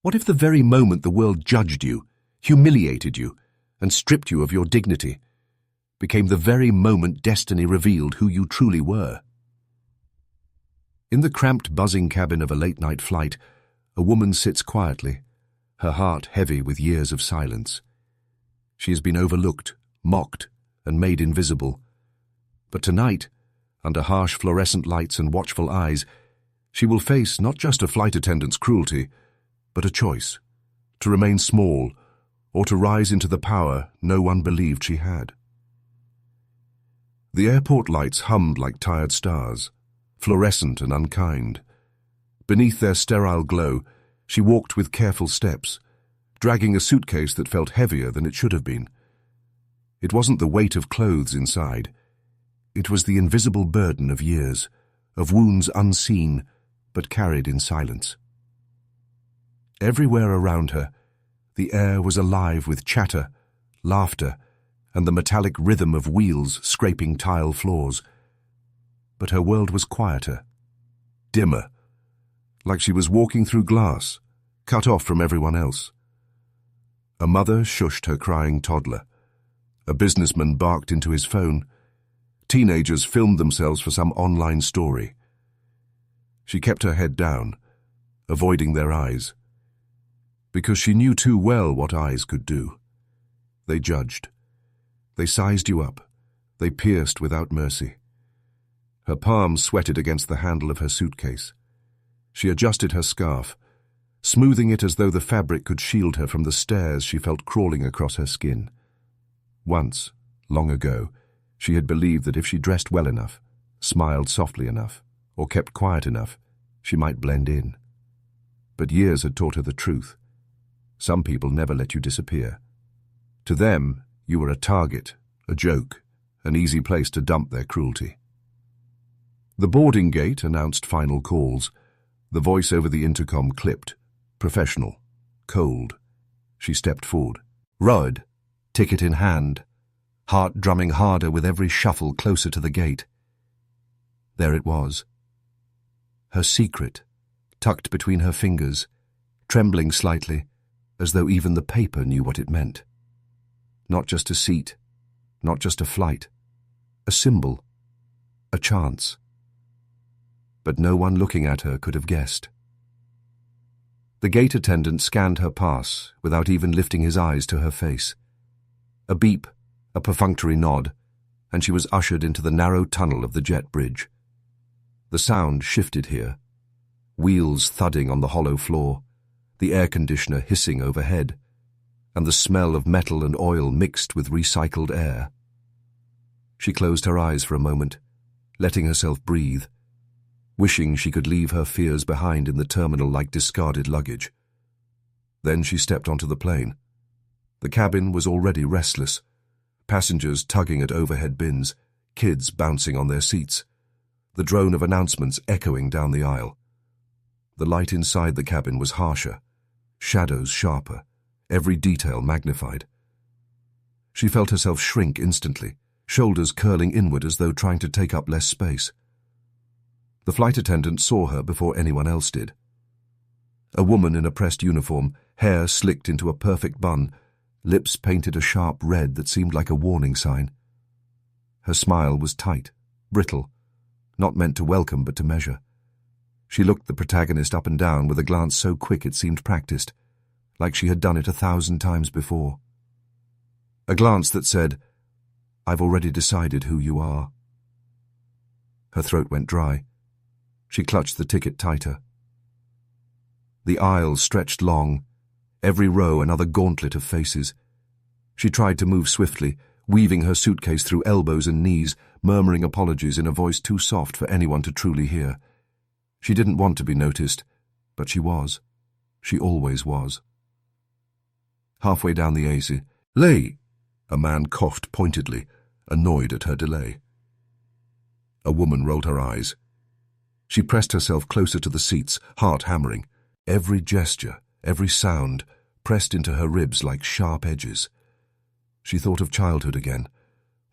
What if the very moment the world judged you, humiliated you, and stripped you of your dignity, became the very moment destiny revealed who you truly were? In the cramped, buzzing cabin of a late-night flight, a woman sits quietly, her heart heavy with years of silence. She has been overlooked, mocked, and made invisible. But tonight, under harsh fluorescent lights and watchful eyes, she will face not just a flight attendant's cruelty, but a choice, to remain small or to rise into the power no one believed she had. The airport lights hummed like tired stars, fluorescent and unkind. Beneath their sterile glow, she walked with careful steps, dragging a suitcase that felt heavier than it should have been. It wasn't the weight of clothes inside. It was the invisible burden of years, of wounds unseen but carried in silence. Everywhere around her, the air was alive with chatter, laughter, and the metallic rhythm of wheels scraping tile floors. But her world was quieter, dimmer, like she was walking through glass, cut off from everyone else. A mother shushed her crying toddler. A businessman barked into his phone. Teenagers filmed themselves for some online story. She kept her head down, avoiding their eyes, because she knew too well what eyes could do. They judged. They sized you up. They pierced without mercy. Her palms sweated against the handle of her suitcase. She adjusted her scarf, smoothing it as though the fabric could shield her from the stares she felt crawling across her skin. Once, long ago, she had believed that if she dressed well enough, smiled softly enough, or kept quiet enough, she might blend in. But years had taught her the truth. Some people never let you disappear. To them, you were a target, a joke, an easy place to dump their cruelty. The boarding gate announced final calls. The voice over the intercom clipped, professional, cold. She stepped forward. Rod, ticket in hand, heart drumming harder with every shuffle closer to the gate. There it was. Her secret, tucked between her fingers, trembling slightly, as though even the paper knew what it meant. Not just a seat, not just a flight, a symbol, a chance. But no one looking at her could have guessed. The gate attendant scanned her pass without even lifting his eyes to her face. A beep, a perfunctory nod, and she was ushered into the narrow tunnel of the jet bridge. The sound shifted here, wheels thudding on the hollow floor, the air conditioner hissing overhead, and the smell of metal and oil mixed with recycled air. She closed her eyes for a moment, letting herself breathe, wishing she could leave her fears behind in the terminal like discarded luggage. Then she stepped onto the plane. The cabin was already restless, passengers tugging at overhead bins, kids bouncing on their seats, the drone of announcements echoing down the aisle. The light inside the cabin was harsher, shadows sharper, every detail magnified. She felt herself shrink instantly, shoulders curling inward as though trying to take up less space. The flight attendant saw her before anyone else did. A woman in a pressed uniform, hair slicked into a perfect bun, lips painted a sharp red that seemed like a warning sign. Her smile was tight, brittle, not meant to welcome but to measure. She looked the protagonist up and down with a glance so quick it seemed practiced, like she had done it 1,000 times before. A glance that said, "I've already decided who you are." Her throat went dry. She clutched the ticket tighter. The aisle stretched long, every row another gauntlet of faces. She tried to move swiftly, weaving her suitcase through elbows and knees, murmuring apologies in a voice too soft for anyone to truly hear. She didn't want to be noticed, but she was. She always was. Halfway down the AC, "Lee!" A man coughed pointedly, annoyed at her delay. A woman rolled her eyes. She pressed herself closer to the seats, heart hammering. Every gesture, every sound, pressed into her ribs like sharp edges. She thought of childhood again,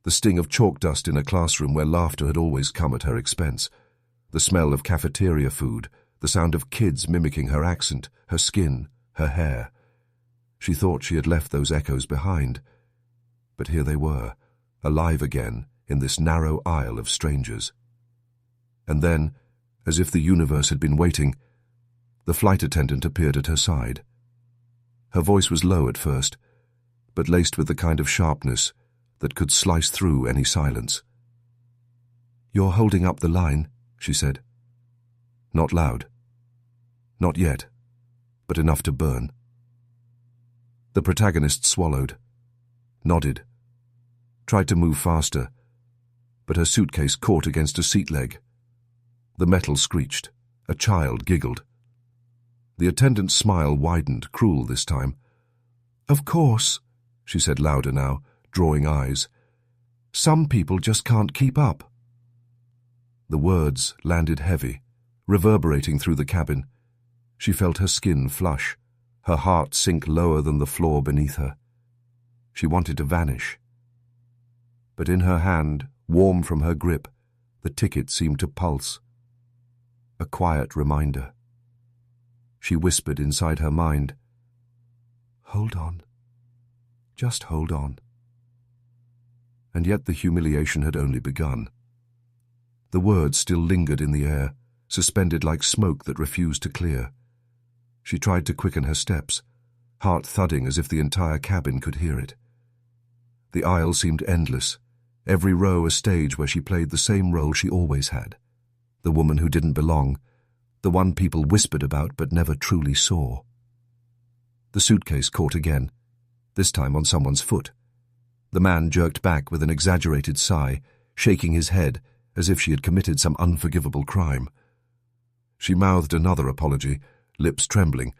the sting of chalk dust in a classroom where laughter had always come at her expense, the smell of cafeteria food, the sound of kids mimicking her accent, her skin, her hair. She thought she had left those echoes behind, but here they were, alive again in this narrow aisle of strangers. And then, as if the universe had been waiting, the flight attendant appeared at her side. Her voice was low at first, but laced with the kind of sharpness that could slice through any silence. "You're holding up the line," she said. Not loud. Not yet, but enough to burn. The protagonist swallowed, nodded, tried to move faster, but her suitcase caught against a seat leg. The metal screeched. A child giggled. The attendant's smile widened, cruel this time. "Of course," she said louder now, drawing eyes. "Some people just can't keep up." The words landed heavy, reverberating through the cabin. She felt her skin flush, her heart sink lower than the floor beneath her. She wanted to vanish. But in her hand, warm from her grip, the ticket seemed to pulse. A quiet reminder. She whispered inside her mind, "Hold on. Just hold on." And yet the humiliation had only begun. The words still lingered in the air, suspended like smoke that refused to clear. She tried to quicken her steps, heart thudding as if the entire cabin could hear it. The aisle seemed endless, every row a stage where she played the same role she always had. The woman who didn't belong, the one people whispered about but never truly saw. The suitcase caught again, this time on someone's foot. The man jerked back with an exaggerated sigh, shaking his head as if she had committed some unforgivable crime. She mouthed another apology, lips trembling,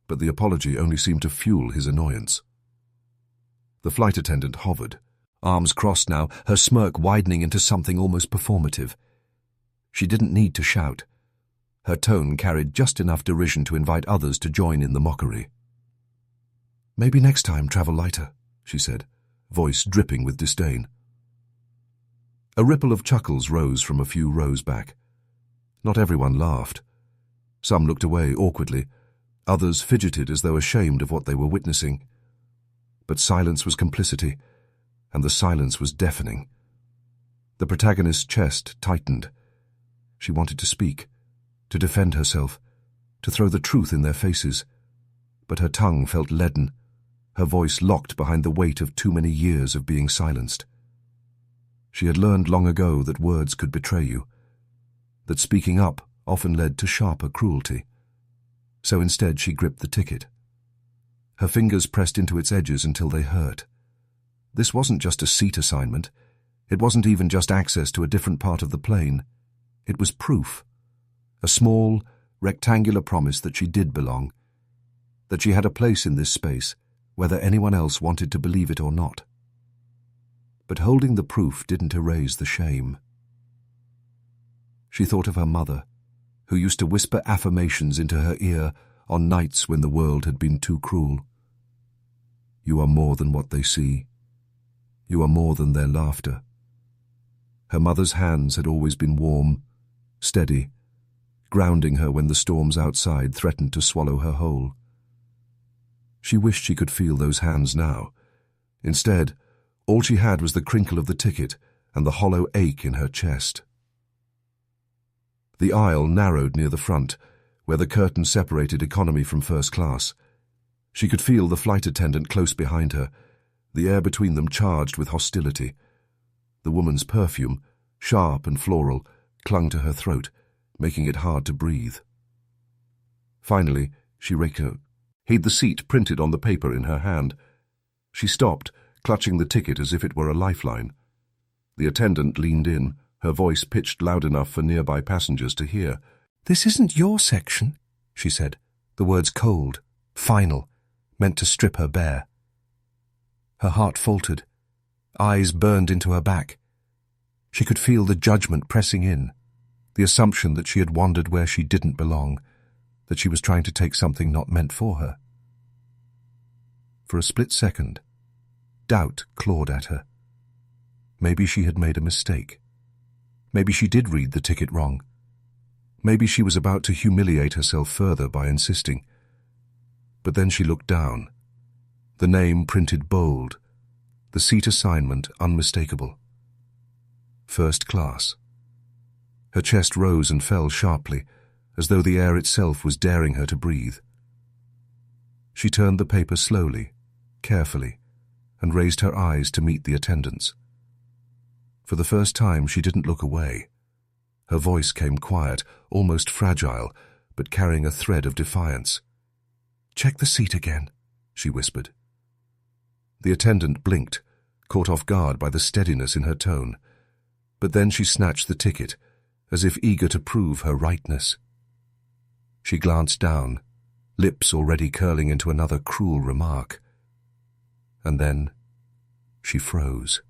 but the apology only seemed to fuel his annoyance. The flight attendant hovered, arms crossed now, her smirk widening into something almost performative. She didn't need to shout. Her tone carried just enough derision to invite others to join in the mockery. "Maybe next time travel lighter," she said, voice dripping with disdain. A ripple of chuckles rose from a few rows back. Not everyone laughed. Some looked away awkwardly, others fidgeted as though ashamed of what they were witnessing. But silence was complicity, and the silence was deafening. The protagonist's chest tightened. She wanted to speak, to defend herself, to throw the truth in their faces, but her tongue felt leaden, her voice locked behind the weight of too many years of being silenced. She had learned long ago that words could betray you, that speaking up often led to sharper cruelty. So instead she gripped the ticket. Her fingers pressed into its edges until they hurt. This wasn't just a seat assignment. It wasn't even just access to a different part of the plane. It was proof. A small, rectangular promise that she did belong, that she had a place in this space, whether anyone else wanted to believe it or not. But holding the proof didn't erase the shame. She thought of her mother, who used to whisper affirmations into her ear on nights when the world had been too cruel. "You are more than what they see. You are more than their laughter." Her mother's hands had always been warm, steady, grounding her when the storms outside threatened to swallow her whole. She wished she could feel those hands now. Instead, all she had was the crinkle of the ticket and the hollow ache in her chest. The aisle narrowed near the front, where the curtain separated economy from first class. She could feel the flight attendant close behind her, the air between them charged with hostility. The woman's perfume, sharp and floral, clung to her throat, making it hard to breathe. Finally, she raked out. He'd the seat printed on the paper in her hand. She stopped, clutching the ticket as if it were a lifeline. The attendant leaned in, her voice pitched loud enough for nearby passengers to hear. "This isn't your section," she said, the words cold, final, meant to strip her bare. Her heart faltered. Eyes burned into her back. She could feel the judgment pressing in, the assumption that she had wandered where she didn't belong, that she was trying to take something not meant for her. For a split second, doubt clawed at her. Maybe she had made a mistake. Maybe she did read the ticket wrong. Maybe she was about to humiliate herself further by insisting. But then she looked down. The name printed bold, the seat assignment unmistakable. First class. Her chest rose and fell sharply, as though the air itself was daring her to breathe. She turned the paper slowly, carefully, and raised her eyes to meet the attendant's. For the first time, she didn't look away. Her voice came quiet, almost fragile, but carrying a thread of defiance. "Check the seat again," she whispered. The attendant blinked, caught off guard by the steadiness in her tone. But then she snatched the ticket, as if eager to prove her rightness. She glanced down, lips already curling into another cruel remark. And then she froze.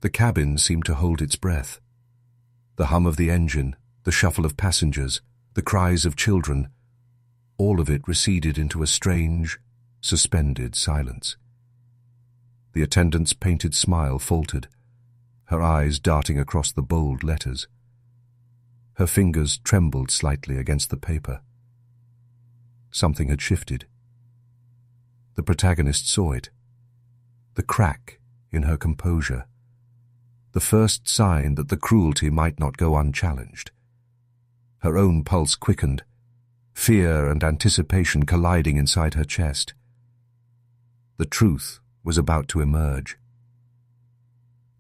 The cabin seemed to hold its breath. The hum of the engine, the shuffle of passengers, the cries of children, all of it receded into a strange, suspended silence. The attendant's painted smile faltered, her eyes darting across the bold letters. Her fingers trembled slightly against the paper. Something had shifted. The protagonist saw it. The crack in her composure. The first sign that the cruelty might not go unchallenged. Her own pulse quickened, fear and anticipation colliding inside her chest. The truth was about to emerge.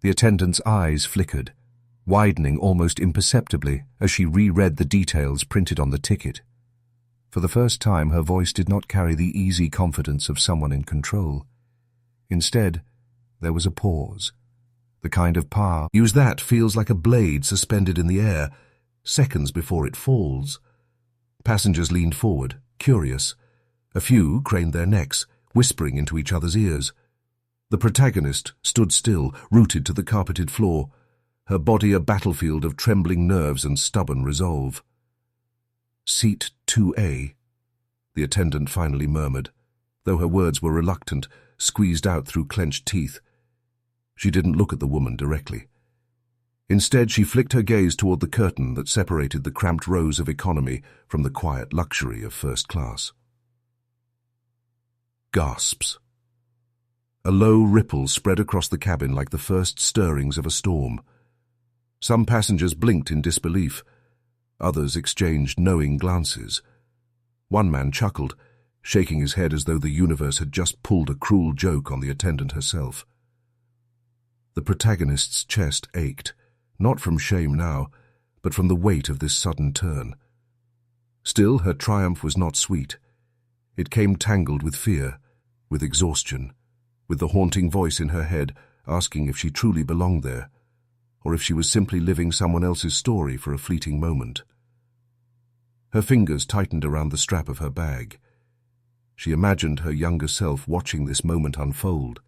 The attendant's eyes flickered, widening almost imperceptibly as she reread the details printed on the ticket. For the first time, her voice did not carry the easy confidence of someone in control. Instead, there was a pause. The kind of power use that feels like a blade suspended in the air, seconds before it falls. Passengers leaned forward, curious. A few craned their necks, whispering into each other's ears. The protagonist stood still, rooted to the carpeted floor, her body a battlefield of trembling nerves and stubborn resolve. "Seat 2A," the attendant finally murmured, though her words were reluctant, squeezed out through clenched teeth. She didn't look at the woman directly. Instead, she flicked her gaze toward the curtain that separated the cramped rows of economy from the quiet luxury of first class. Gasps. A low ripple spread across the cabin like the first stirrings of a storm. Some passengers blinked in disbelief. Others exchanged knowing glances. One man chuckled, shaking his head as though the universe had just pulled a cruel joke on the attendant herself. The protagonist's chest ached, not from shame now, but from the weight of this sudden turn. Still, her triumph was not sweet. It came tangled with fear, with exhaustion, with the haunting voice in her head asking if she truly belonged there, or if she was simply living someone else's story for a fleeting moment. Her fingers tightened around the strap of her bag. She imagined her younger self watching this moment unfold.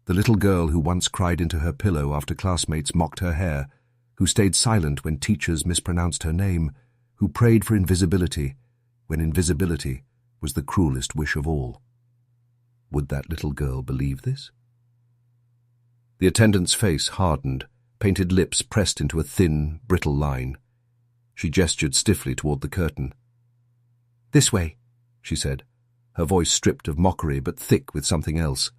The little girl who once cried into her pillow after classmates mocked her hair, who stayed silent when teachers mispronounced her name, who prayed for invisibility, when invisibility was the cruelest wish of all. Would that little girl believe this? The attendant's face hardened, painted lips pressed into a thin, brittle line. She gestured stiffly toward the curtain. "This way," she said, her voice stripped of mockery but thick with something else.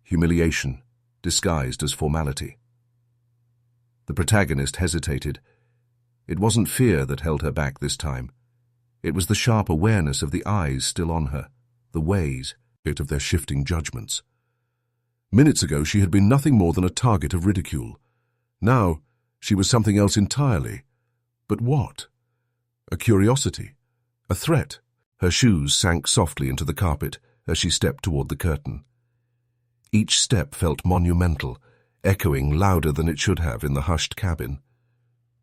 Humiliation, disguised as formality. The protagonist hesitated. It wasn't fear that held her back this time. It was the sharp awareness of the eyes still on her, the ways, of their shifting judgments. Minutes ago she had been nothing more than a target of ridicule. Now she was something else entirely. But what? A curiosity? A threat? Her shoes sank softly into the carpet as she stepped toward the curtain. Each step felt monumental, echoing louder than it should have in the hushed cabin.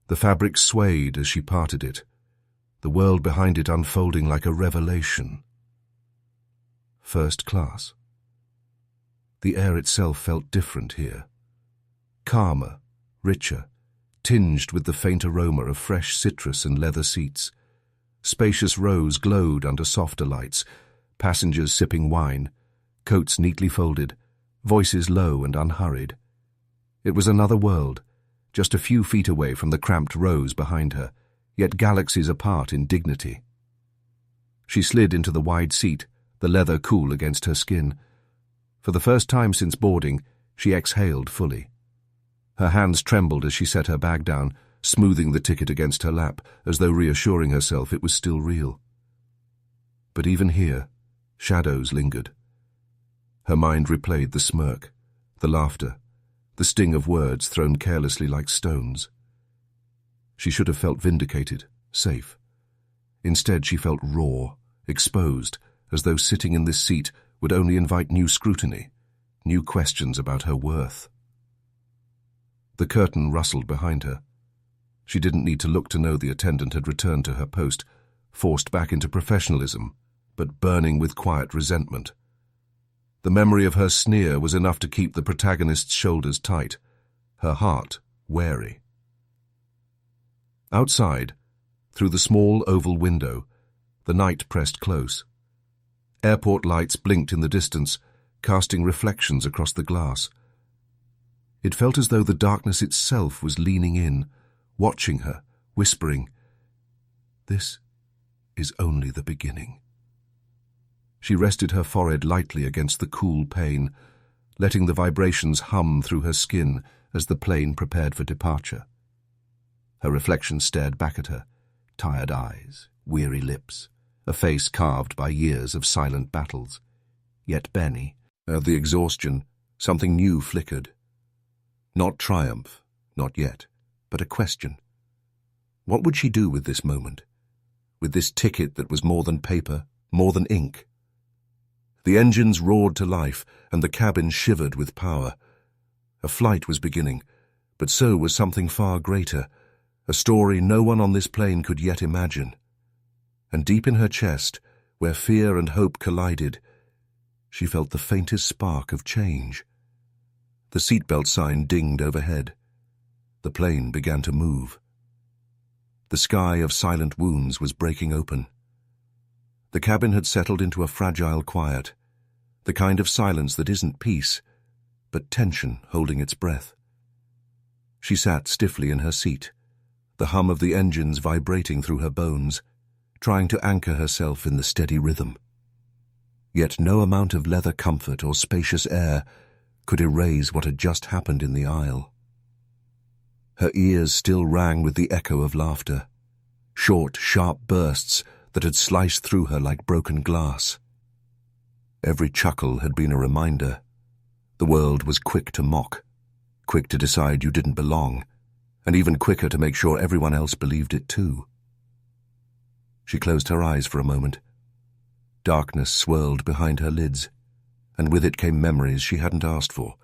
The fabric swayed as she parted it, the world behind it unfolding like a revelation. First class. The air itself felt different here. Calmer, richer, tinged with the faint aroma of fresh citrus and leather seats. Spacious rows glowed under softer lights, passengers sipping wine, coats neatly folded, voices low and unhurried. It was another world, just a few feet away from the cramped rows behind her, yet galaxies apart in dignity. She slid into the wide seat, the leather cool against her skin. For the first time since boarding, she exhaled fully. Her hands trembled as she set her bag down, smoothing the ticket against her lap, as though reassuring herself it was still real. But even here, shadows lingered. Her mind replayed the smirk, the laughter, the sting of words thrown carelessly like stones. She should have felt vindicated, safe. Instead, she felt raw, exposed, as though sitting in this seat would only invite new scrutiny, new questions about her worth. The curtain rustled behind her. She didn't need to look to know the attendant had returned to her post, forced back into professionalism, but burning with quiet resentment. The memory of her sneer was enough to keep the protagonist's shoulders tight, her heart wary. Outside, through the small oval window, the night pressed close. Airport lights blinked in the distance, casting reflections across the glass. It felt as though the darkness itself was leaning in, watching her, whispering, "This is only the beginning." She rested her forehead lightly against the cool pane, letting the vibrations hum through her skin as the plane prepared for departure. Her reflection stared back at her, tired eyes, weary lips, a face carved by years of silent battles. Yet Benny, the exhaustion, something new flickered. Not triumph, not yet, but a question. What would she do with this moment? With this ticket that was more than paper, more than ink? The engines roared to life, and the cabin shivered with power. A flight was beginning, but so was something far greater, a story no one on this plane could yet imagine. And deep in her chest, where fear and hope collided, she felt the faintest spark of change. The seatbelt sign dinged overhead. The plane began to move. The sky of silent wounds was breaking open. The cabin had settled into a fragile quiet, the kind of silence that isn't peace, but tension holding its breath. She sat stiffly in her seat, the hum of the engines vibrating through her bones, trying to anchor herself in the steady rhythm. Yet no amount of leather comfort or spacious air could erase what had just happened in the aisle. Her ears still rang with the echo of laughter, short, sharp bursts that had sliced through her like broken glass. Every chuckle had been a reminder. The world was quick to mock, quick to decide you didn't belong, and even quicker to make sure everyone else believed it too. She closed her eyes for a moment. Darkness swirled behind her lids, and with it came memories she hadn't asked for.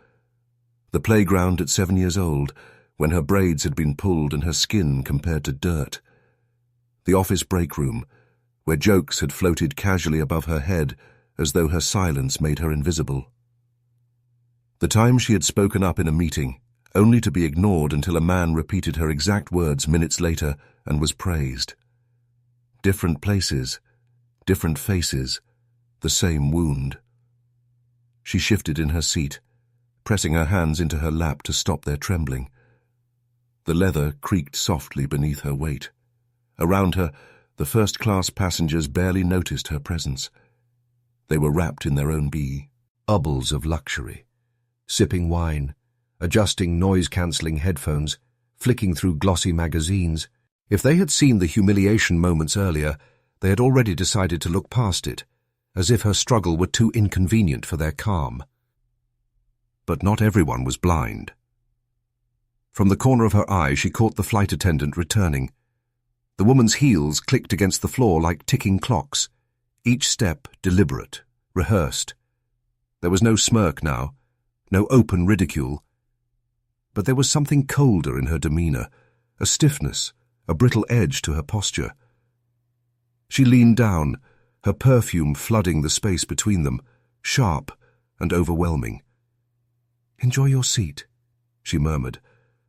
The playground at 7 years old, when her braids had been pulled and her skin compared to dirt. The office break room, where jokes had floated casually above her head as though her silence made her invisible. The time she had spoken up in a meeting, only to be ignored until a man repeated her exact words minutes later and was praised. Different places, different faces, the same wound. She shifted in her seat, pressing her hands into her lap to stop their trembling. The leather creaked softly beneath her weight. Around her, the first-class passengers barely noticed her presence. They were wrapped in their own bubbles of luxury, sipping wine, adjusting noise-cancelling headphones, flicking through glossy magazines. If they had seen the humiliation moments earlier, they had already decided to look past it, as if her struggle were too inconvenient for their calm. But not everyone was blind. From the corner of her eye, she caught the flight attendant returning. The woman's heels clicked against the floor like ticking clocks, each step deliberate, rehearsed. There was no smirk now, no open ridicule. But there was something colder in her demeanor, a stiffness, a brittle edge to her posture. She leaned down, her perfume flooding the space between them, sharp and overwhelming. "Enjoy your seat," she murmured,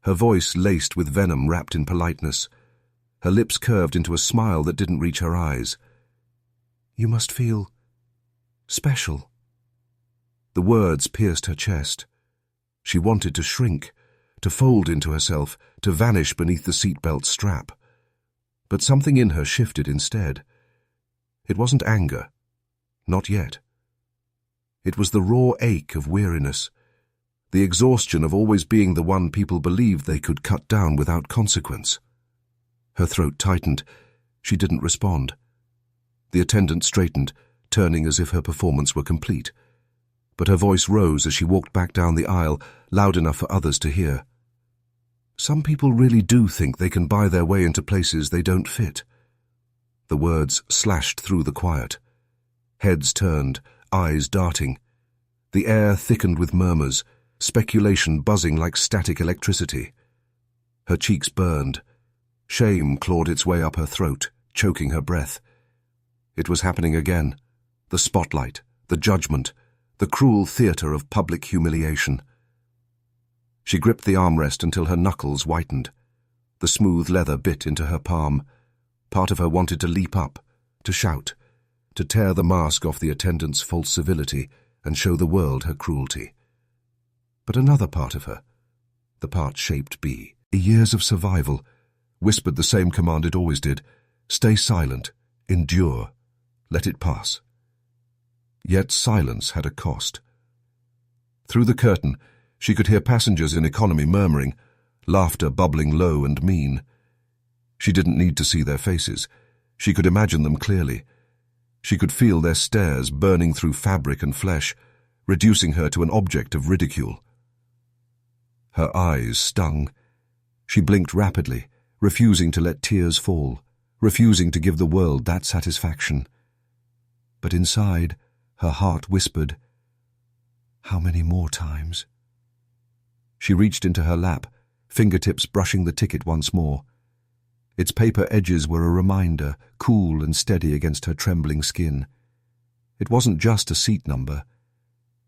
her voice laced with venom wrapped in politeness. Her lips curved into a smile that didn't reach her eyes. "You must feel special." The words pierced her chest. She wanted to shrink, to fold into herself, to vanish beneath the seatbelt strap. But something in her shifted instead. It wasn't anger. Not yet. It was the raw ache of weariness, the exhaustion of always being the one people believed they could cut down without consequence. Her throat tightened. She didn't respond. The attendant straightened, turning as if her performance were complete. But her voice rose as she walked back down the aisle, loud enough for others to hear. Some people really do think they can buy their way into places they don't fit. The words slashed through the quiet. Heads turned, eyes darting. The air thickened with murmurs, speculation buzzing like static electricity. Her cheeks burned. Shame clawed its way up her throat, choking her breath. It was happening again. The spotlight, the judgment, the cruel theatre of public humiliation. She gripped the armrest until her knuckles whitened. The smooth leather bit into her palm. Part of her wanted to leap up, to shout, to tear the mask off the attendant's false civility and show the world her cruelty. But another part of her, the part shaped B, years of survival, whispered the same command it always did: stay silent, endure, let it pass. Yet silence had a cost. Through the curtain, she could hear passengers in economy murmuring, laughter bubbling low and mean. She didn't need to see their faces. She could imagine them clearly. She could feel their stares burning through fabric and flesh, reducing her to an object of ridicule. Her eyes stung. She blinked rapidly, refusing to let tears fall, refusing to give the world that satisfaction. But inside, her heart whispered, how many more times? She reached into her lap, fingertips brushing the ticket once more. Its paper edges were a reminder, cool and steady against her trembling skin. It wasn't just a seat number.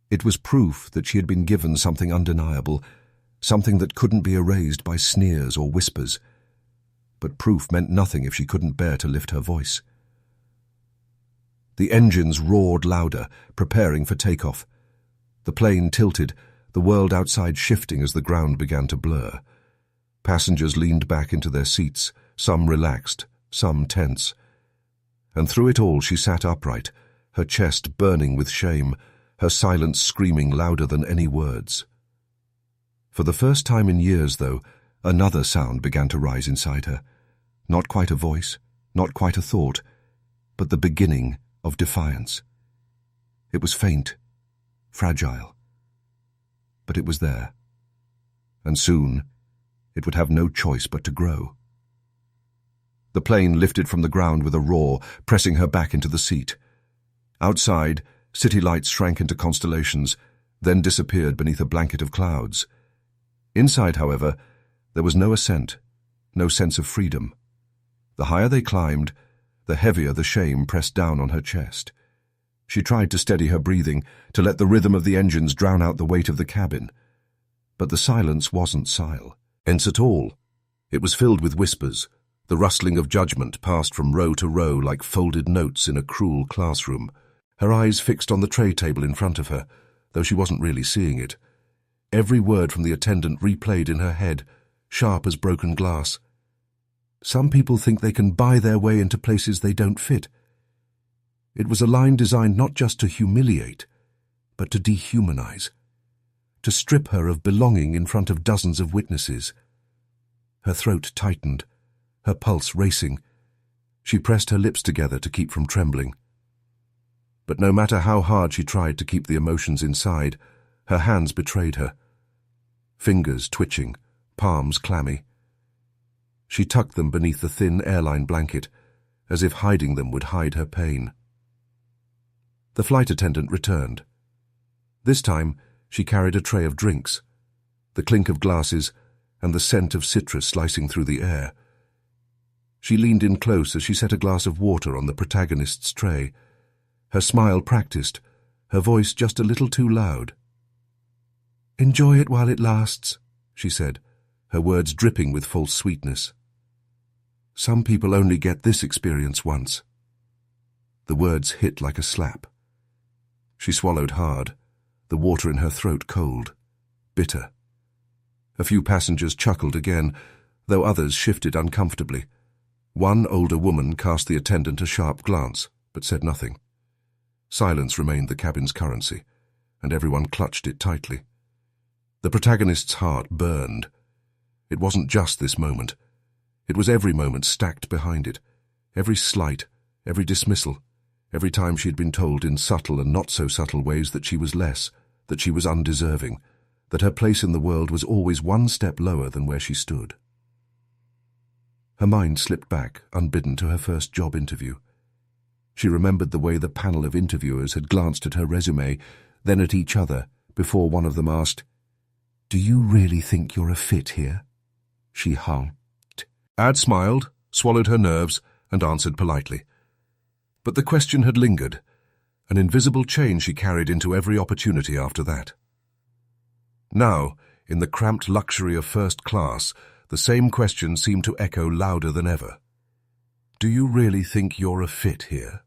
It was proof that she had been given something undeniable, something that couldn't be erased by sneers or whispers. But proof meant nothing if she couldn't bear to lift her voice. The engines roared louder, preparing for takeoff. The plane tilted, the world outside shifting as the ground began to blur. Passengers leaned back into their seats, some relaxed, some tense. And through it all she sat upright, her chest burning with shame, her silence screaming louder than any words. For the first time in years, though, another sound began to rise inside her. Not quite a voice, not quite a thought, but the beginning of defiance. It was faint, fragile, but it was there. And soon, it would have no choice but to grow. The plane lifted from the ground with a roar, pressing her back into the seat. Outside, city lights shrank into constellations, then disappeared beneath a blanket of clouds. Inside, however, there was no ascent, no sense of freedom. The higher they climbed, the heavier the shame pressed down on her chest. She tried to steady her breathing, to let the rhythm of the engines drown out the weight of the cabin. But the silence wasn't silence at all. It was filled with whispers. The rustling of judgment passed from row to row like folded notes in a cruel classroom, her eyes fixed on the tray table in front of her, though she wasn't really seeing it. Every word from the attendant replayed in her head, sharp as broken glass. Some people think they can buy their way into places they don't fit. It was a line designed not just to humiliate, but to dehumanize, to strip her of belonging in front of dozens of witnesses. Her throat tightened, her pulse racing. She pressed her lips together to keep from trembling. But no matter how hard she tried to keep the emotions inside, her hands betrayed her. Fingers twitching, palms clammy. She tucked them beneath the thin airline blanket, as if hiding them would hide her pain. The flight attendant returned. This time, she carried a tray of drinks, the clink of glasses and the scent of citrus slicing through the air. She leaned in close as she set a glass of water on the protagonist's tray, her smile practiced, her voice just a little too loud. "Enjoy it while it lasts," she said, her words dripping with false sweetness. "Some people only get this experience once." The words hit like a slap. She swallowed hard, the water in her throat cold, bitter. A few passengers chuckled again, though others shifted uncomfortably. One older woman cast the attendant a sharp glance, but said nothing. Silence remained the cabin's currency, and everyone clutched it tightly. The protagonist's heart burned. It wasn't just this moment. It was every moment stacked behind it, every slight, every dismissal, every time she had been told in subtle and not-so-subtle ways that she was less, that she was undeserving, that her place in the world was always one step lower than where she stood. Her mind slipped back, unbidden, to her first job interview. She remembered the way the panel of interviewers had glanced at her resume, then at each other, before one of them asked, "Do you really think you're a fit here?" She hung. Ad smiled, swallowed her nerves, and answered politely. But the question had lingered, an invisible chain she carried into every opportunity after that. Now, in the cramped luxury of first class, the same question seemed to echo louder than ever. "Do you really think you're a fit here?"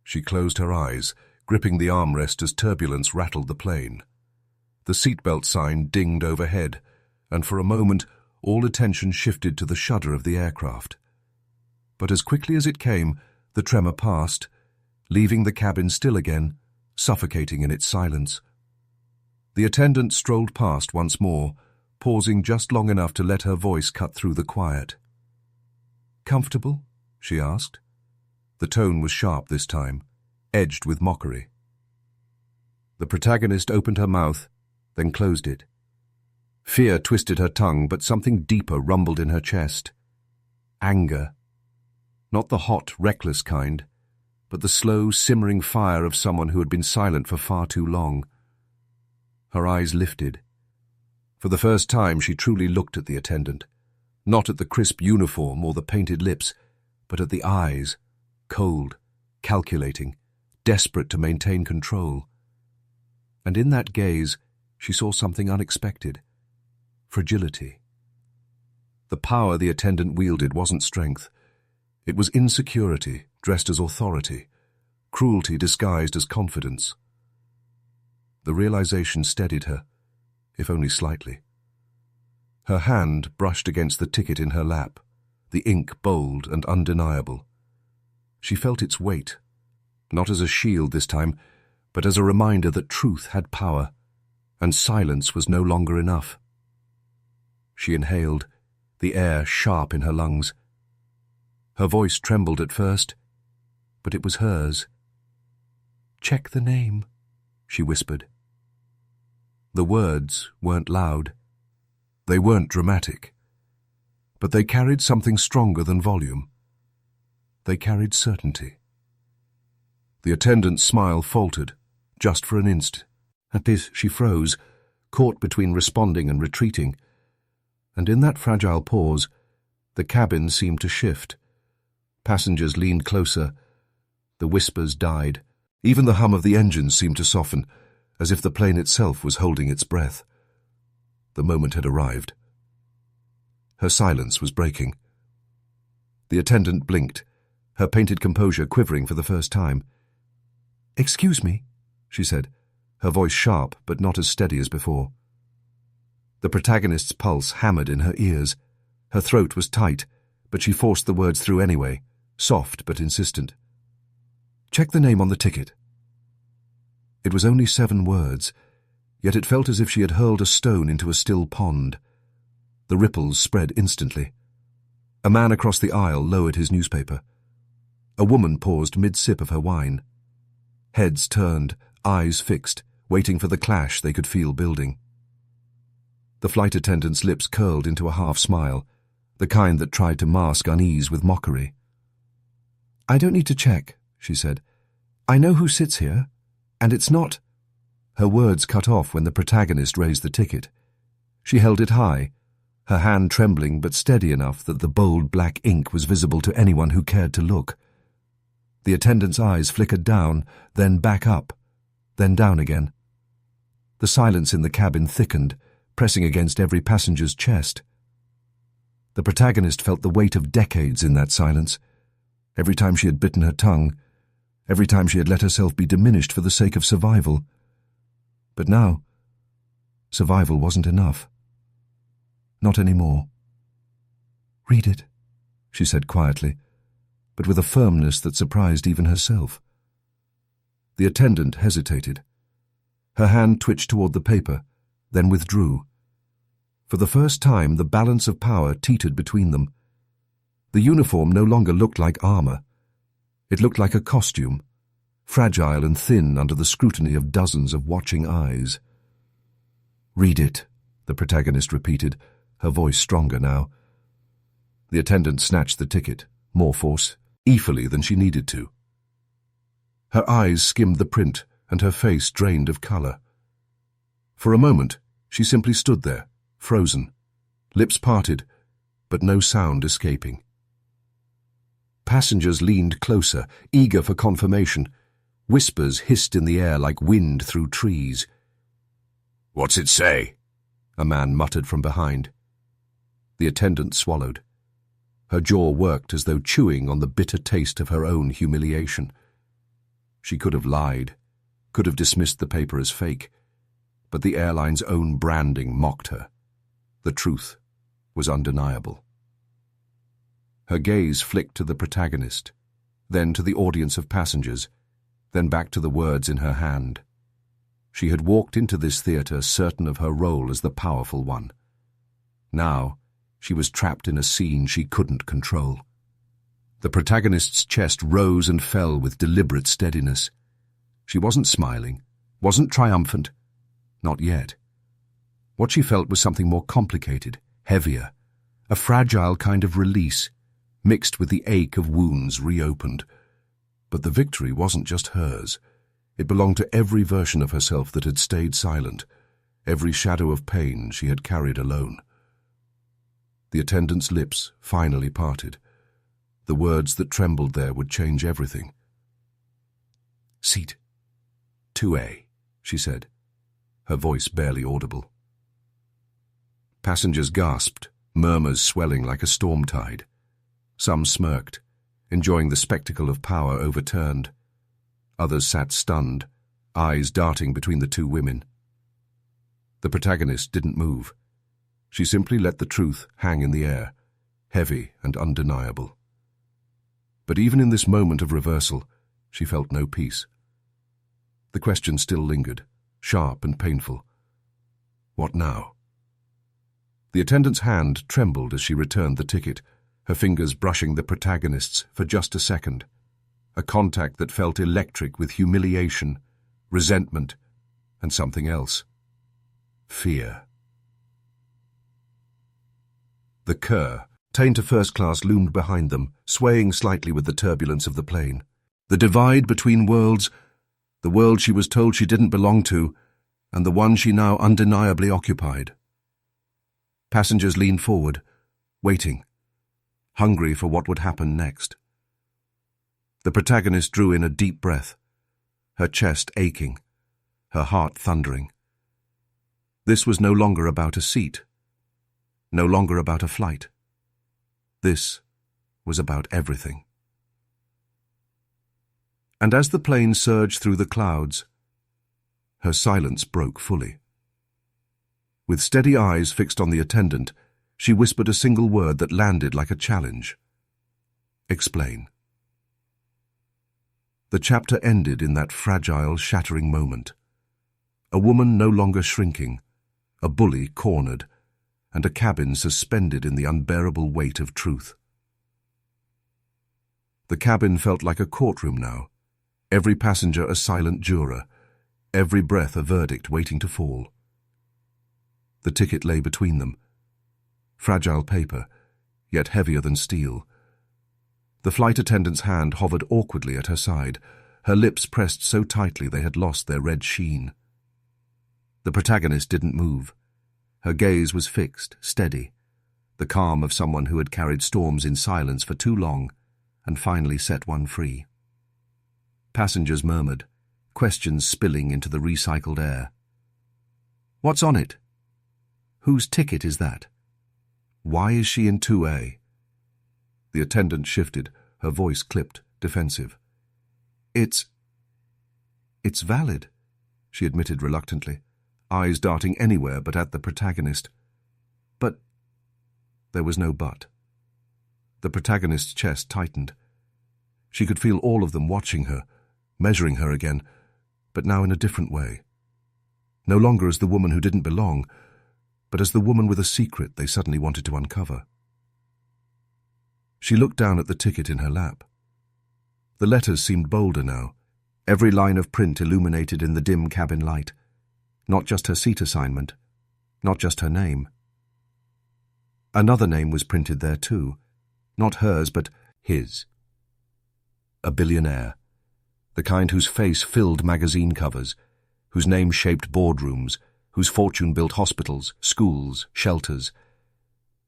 She closed her eyes, gripping the armrest as turbulence rattled the plane. The seatbelt sign dinged overhead, and for a moment all attention shifted to the shudder of the aircraft. But as quickly as it came, the tremor passed, leaving the cabin still again, suffocating in its silence. The attendant strolled past once more, pausing just long enough to let her voice cut through the quiet. "Comfortable?" she asked. The tone was sharp this time, edged with mockery. The protagonist opened her mouth, then closed it. Fear twisted her tongue, but something deeper rumbled in her chest. Anger. Not the hot, reckless kind, but the slow, simmering fire of someone who had been silent for far too long. Her eyes lifted. For the first time she truly looked at the attendant, not at the crisp uniform or the painted lips, but at the eyes, cold, calculating, desperate to maintain control. And in that gaze she saw something unexpected. Fragility. The power the attendant wielded wasn't strength. It was insecurity dressed as authority, cruelty disguised as confidence. The realization steadied her, if only slightly. Her hand brushed against the ticket in her lap, the ink bold and undeniable. She felt its weight, not as a shield this time, but as a reminder that truth had power, and silence was no longer enough. She inhaled, the air sharp in her lungs. Her voice trembled at first, but it was hers. "Check the name," she whispered. The words weren't loud. They weren't dramatic. But they carried something stronger than volume. They carried certainty. The attendant's smile faltered, just for an instant. At this she froze, caught between responding and retreating. And in that fragile pause, the cabin seemed to shift. Passengers leaned closer. The whispers died. Even the hum of the engines seemed to soften, as if the plane itself was holding its breath. The moment had arrived. Her silence was breaking. The attendant blinked, her painted composure quivering for the first time. "Excuse me," she said, her voice sharp but not as steady as before. The protagonist's pulse hammered in her ears. Her throat was tight, but she forced the words through anyway, soft but insistent. "Check the name on the ticket." It was only 7 words, yet it felt as if she had hurled a stone into a still pond. The ripples spread instantly. A man across the aisle lowered his newspaper. A woman paused mid-sip of her wine. Heads turned, eyes fixed, waiting for the clash they could feel building. The flight attendant's lips curled into a half-smile, the kind that tried to mask unease with mockery. "I don't need to check," she said. "I know who sits here, and it's not—" Her words cut off when the protagonist raised the ticket. She held it high, her hand trembling but steady enough that the bold black ink was visible to anyone who cared to look. The attendant's eyes flickered down, then back up, then down again. The silence in the cabin thickened, pressing against every passenger's chest. The protagonist felt the weight of decades in that silence. Every time she had bitten her tongue, every time she had let herself be diminished for the sake of survival. But now, survival wasn't enough. Not anymore. "Read it," she said quietly. but with a firmness that surprised even herself. The attendant hesitated. Her hand twitched toward the paper, then withdrew. For the first time, the balance of power teetered between them. The uniform no longer looked like armor. It looked like a costume, fragile and thin under the scrutiny of dozens of watching eyes. "Read it," the protagonist repeated, her voice stronger now. The attendant snatched the ticket, more forcefully than she needed to. Her eyes skimmed the print, and her face drained of color. For a moment, she simply stood there, frozen, lips parted, but no sound escaping. Passengers leaned closer, eager for confirmation. Whispers hissed in the air like wind through trees. "What's it say?" a man muttered from behind. The attendant swallowed. Her jaw worked as though chewing on the bitter taste of her own humiliation. She could have lied, could have dismissed the paper as fake, but the airline's own branding mocked her. The truth was undeniable. Her gaze flicked to the protagonist, then to the audience of passengers, then back to the words in her hand. She had walked into this theater certain of her role as the powerful one. Now, she was trapped in a scene she couldn't control. The protagonist's chest rose and fell with deliberate steadiness. She wasn't smiling, wasn't triumphant. Not yet. What she felt was something more complicated, heavier, a fragile kind of release, mixed with the ache of wounds reopened. But the victory wasn't just hers. It belonged to every version of herself that had stayed silent, every shadow of pain she had carried alone. The attendant's lips finally parted. The words that trembled there would change everything. "Seat 2A, she said, her voice barely audible. Passengers gasped, murmurs swelling like a storm tide. Some smirked, enjoying the spectacle of power overturned. Others sat stunned, eyes darting between the two women. The protagonist didn't move. She simply let the truth hang in the air, heavy and undeniable. But even in this moment of reversal, she felt no peace. The question still lingered, sharp and painful. What now? The attendant's hand trembled as she returned the ticket, her fingers brushing the protagonist's for just a second. A contact that felt electric with humiliation, resentment, and something else. Fear. The Kerr, tained to first class, loomed behind them, swaying slightly with the turbulence of the plane. The divide between worlds, the world she was told she didn't belong to, and the one she now undeniably occupied. Passengers leaned forward, waiting, hungry for what would happen next. The protagonist drew in a deep breath, her chest aching, her heart thundering. This was no longer about a seat, no longer about a flight. This was about everything. And as the plane surged through the clouds, her silence broke fully. With steady eyes fixed on the attendant, she whispered a single word that landed like a challenge. Explain. The chapter ended in that fragile, shattering moment. A woman no longer shrinking, a bully cornered, and a cabin suspended in the unbearable weight of truth. The cabin felt like a courtroom now, every passenger a silent juror, every breath a verdict waiting to fall. The ticket lay between them, fragile paper, yet heavier than steel. The flight attendant's hand hovered awkwardly at her side, her lips pressed so tightly they had lost their red sheen. The protagonist didn't move. Her gaze was fixed, steady, the calm of someone who had carried storms in silence for too long and finally set one free. Passengers murmured, questions spilling into the recycled air. What's on it? Whose ticket is that? Why is she in 2A? The attendant shifted, her voice clipped, defensive. It's valid, she admitted reluctantly, eyes darting anywhere but at the protagonist. But there was no but. The protagonist's chest tightened. She could feel all of them watching her, measuring her again, but now in a different way. No longer as the woman who didn't belong, but as the woman with a secret they suddenly wanted to uncover. She looked down at the ticket in her lap. The letters seemed bolder now, every line of print illuminated in the dim cabin light. Not just her seat assignment, not just her name. Another name was printed there too, not hers but his. A billionaire, the kind whose face filled magazine covers, whose name shaped boardrooms, whose fortune built hospitals, schools, shelters.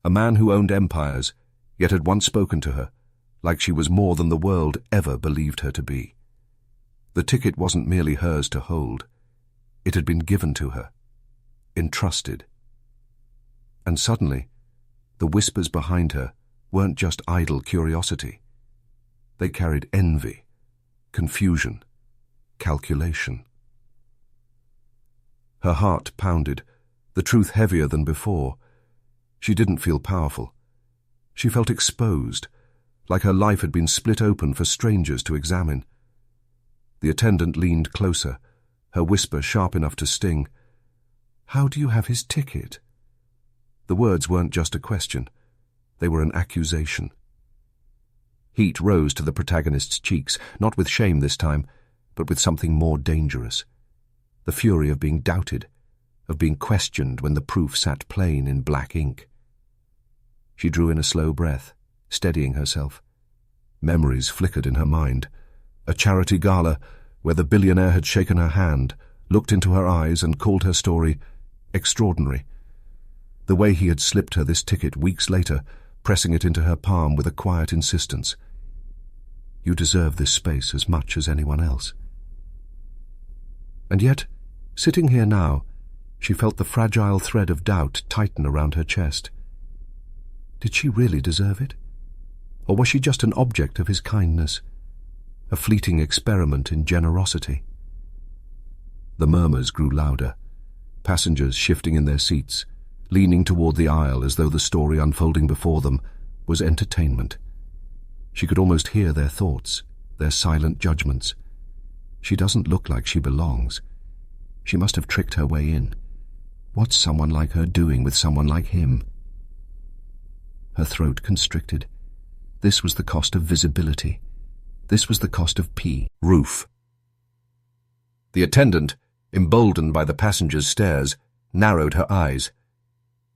A man who owned empires, yet had once spoken to her, like she was more than the world ever believed her to be. The ticket wasn't merely hers to hold. It had been given to her, entrusted. And suddenly, the whispers behind her weren't just idle curiosity. They carried envy, confusion, calculation. Her heart pounded, the truth heavier than before. She didn't feel powerful. She felt exposed, like her life had been split open for strangers to examine. The attendant leaned closer, her whisper sharp enough to sting. "How do you have his ticket?" The words weren't just a question. They were an accusation. Heat rose to the protagonist's cheeks, not with shame this time, but with something more dangerous. The fury of being doubted, of being questioned when the proof sat plain in black ink. She drew in a slow breath, steadying herself. Memories flickered in her mind. A charity gala where the billionaire had shaken her hand, looked into her eyes and called her story extraordinary. The way he had slipped her this ticket weeks later, pressing it into her palm with a quiet insistence. "You deserve this space as much as anyone else." And yet, sitting here now, she felt the fragile thread of doubt tighten around her chest. Did she really deserve it? Or was she just an object of his kindness, a fleeting experiment in generosity? The murmurs grew louder, passengers shifting in their seats, leaning toward the aisle as though the story unfolding before them was entertainment. She could almost hear their thoughts, their silent judgments. She doesn't look like she belongs. She must have tricked her way in. What's someone like her doing with someone like him? Her throat constricted. This was the cost of visibility. This was the cost of roof. The attendant, emboldened by the passengers' stares, narrowed her eyes.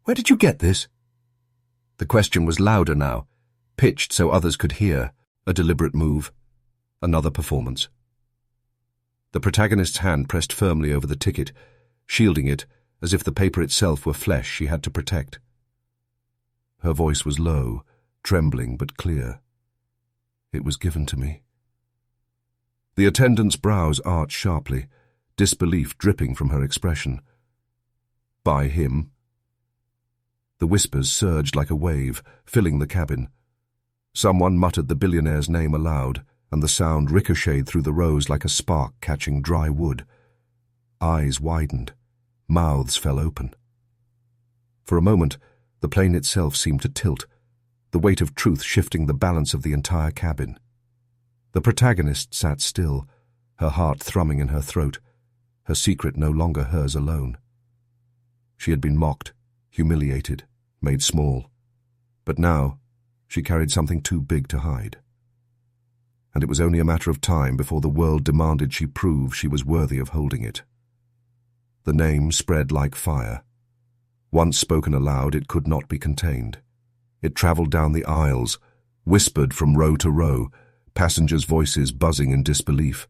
"Where did you get this?" The question was louder now, pitched so others could hear, a deliberate move. Another performance. The protagonist's hand pressed firmly over the ticket, shielding it as if the paper itself were flesh she had to protect. Her voice was low, trembling but clear. "It was given to me." The attendant's brows arched sharply, disbelief dripping from her expression. "By him?" The whispers surged like a wave, filling the cabin. Someone muttered the billionaire's name aloud, and the sound ricocheted through the rows like a spark catching dry wood. Eyes widened, mouths fell open. For a moment, the plane itself seemed to tilt, the weight of truth shifting the balance of the entire cabin. The protagonist sat still, her heart thrumming in her throat, her secret no longer hers alone. She had been mocked, humiliated, made small. But now, she carried something too big to hide. And it was only a matter of time before the world demanded she prove she was worthy of holding it. The name spread like fire. Once spoken aloud, it could not be contained. It travelled down the aisles, whispered from row to row, passengers' voices buzzing in disbelief.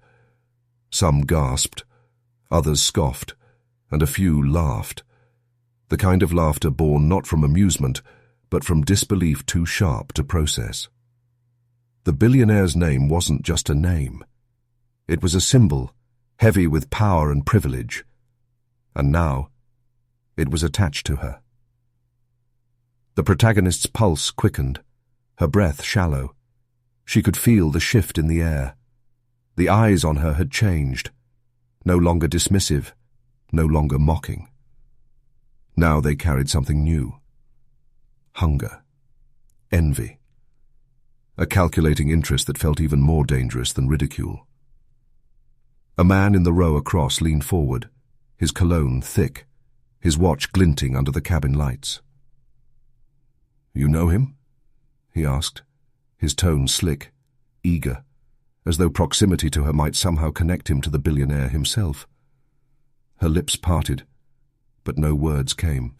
Some gasped, others scoffed, and a few laughed. The kind of laughter born not from amusement, but from disbelief too sharp to process. The billionaire's name wasn't just a name. It was a symbol, heavy with power and privilege. And now, it was attached to her. The protagonist's pulse quickened, her breath shallow. She could feel the shift in the air. The eyes on her had changed, no longer dismissive, no longer mocking. Now they carried something new. Hunger, envy. a calculating interest that felt even more dangerous than ridicule. A man in the row across leaned forward, his cologne thick, his watch glinting under the cabin lights. "You know him?" he asked, his tone slick, eager, as though proximity to her might somehow connect him to the billionaire himself. Her lips parted, but no words came.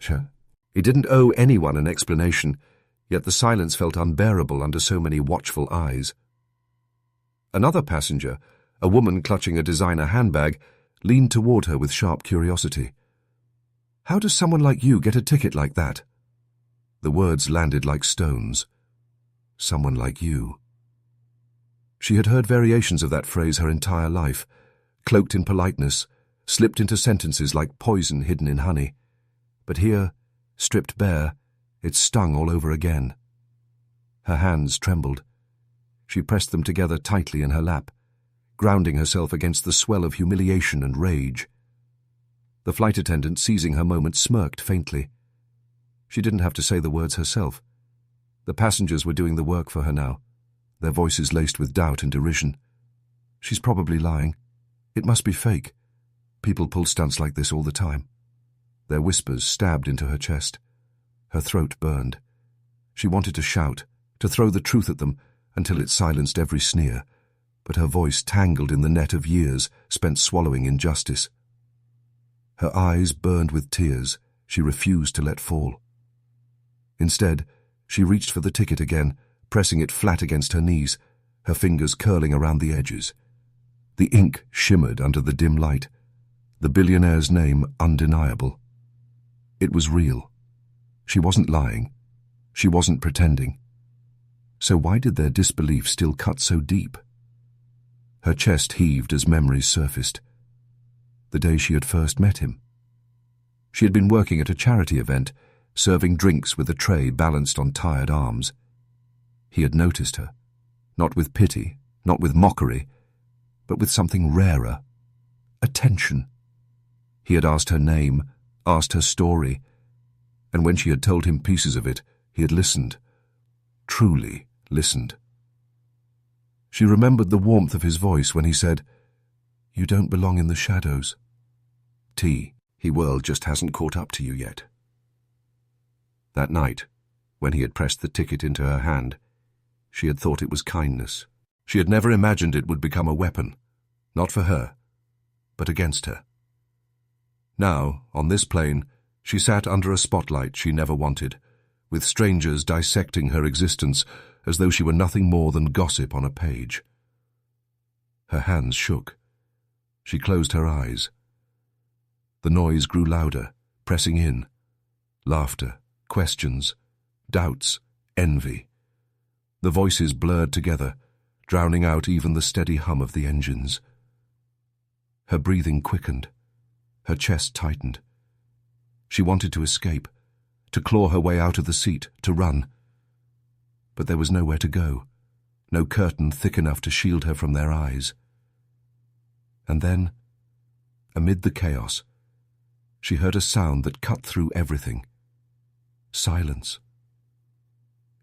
He didn't owe anyone an explanation, yet the silence felt unbearable under so many watchful eyes. Another passenger, a woman clutching a designer handbag, leaned toward her with sharp curiosity. "How does someone like you get a ticket like that?" The words landed like stones. Someone like you. She had heard variations of that phrase her entire life, cloaked in politeness, slipped into sentences like poison hidden in honey. But here, stripped bare, it stung all over again. Her hands trembled. She pressed them together tightly in her lap, grounding herself against the swell of humiliation and rage. The flight attendant, seizing her moment, smirked faintly. She didn't have to say the words herself. The passengers were doing the work for her now, their voices laced with doubt and derision. "She's probably lying. It must be fake. People pull stunts like this all the time." Their whispers stabbed into her chest. Her throat burned. She wanted to shout, to throw the truth at them until it silenced every sneer, but her voice tangled in the net of years spent swallowing injustice. Her eyes burned with tears she refused to let fall. Instead, she reached for the ticket again, pressing it flat against her knees, her fingers curling around the edges. The ink shimmered under the dim light, the billionaire's name undeniable. It was real. She wasn't lying. She wasn't pretending. So why did their disbelief still cut so deep? Her chest heaved as memories surfaced. The day she had first met him. She had been working at a charity event, serving drinks with a tray balanced on tired arms. He had noticed her, not with pity, not with mockery, but with something rarer, attention. He had asked her name, asked her story, and when she had told him pieces of it, he had listened, truly listened. She remembered the warmth of his voice when he said, "You don't belong in the shadows." He world just hasn't caught up to you yet. That night, when he had pressed the ticket into her hand, she had thought it was kindness. She had never imagined it would become a weapon, not for her, but against her. Now, on this plane, she sat under a spotlight she never wanted, with strangers dissecting her existence as though she were nothing more than gossip on a page. Her hands shook. She closed her eyes. The noise grew louder, pressing in. Laughter, questions, doubts, envy. The voices blurred together, drowning out even the steady hum of the engines. Her breathing quickened. Her chest tightened. She wanted to escape, to claw her way out of the seat, to run. But there was nowhere to go, no curtain thick enough to shield her from their eyes. And then, amid the chaos, she heard a sound that cut through everything. Silence.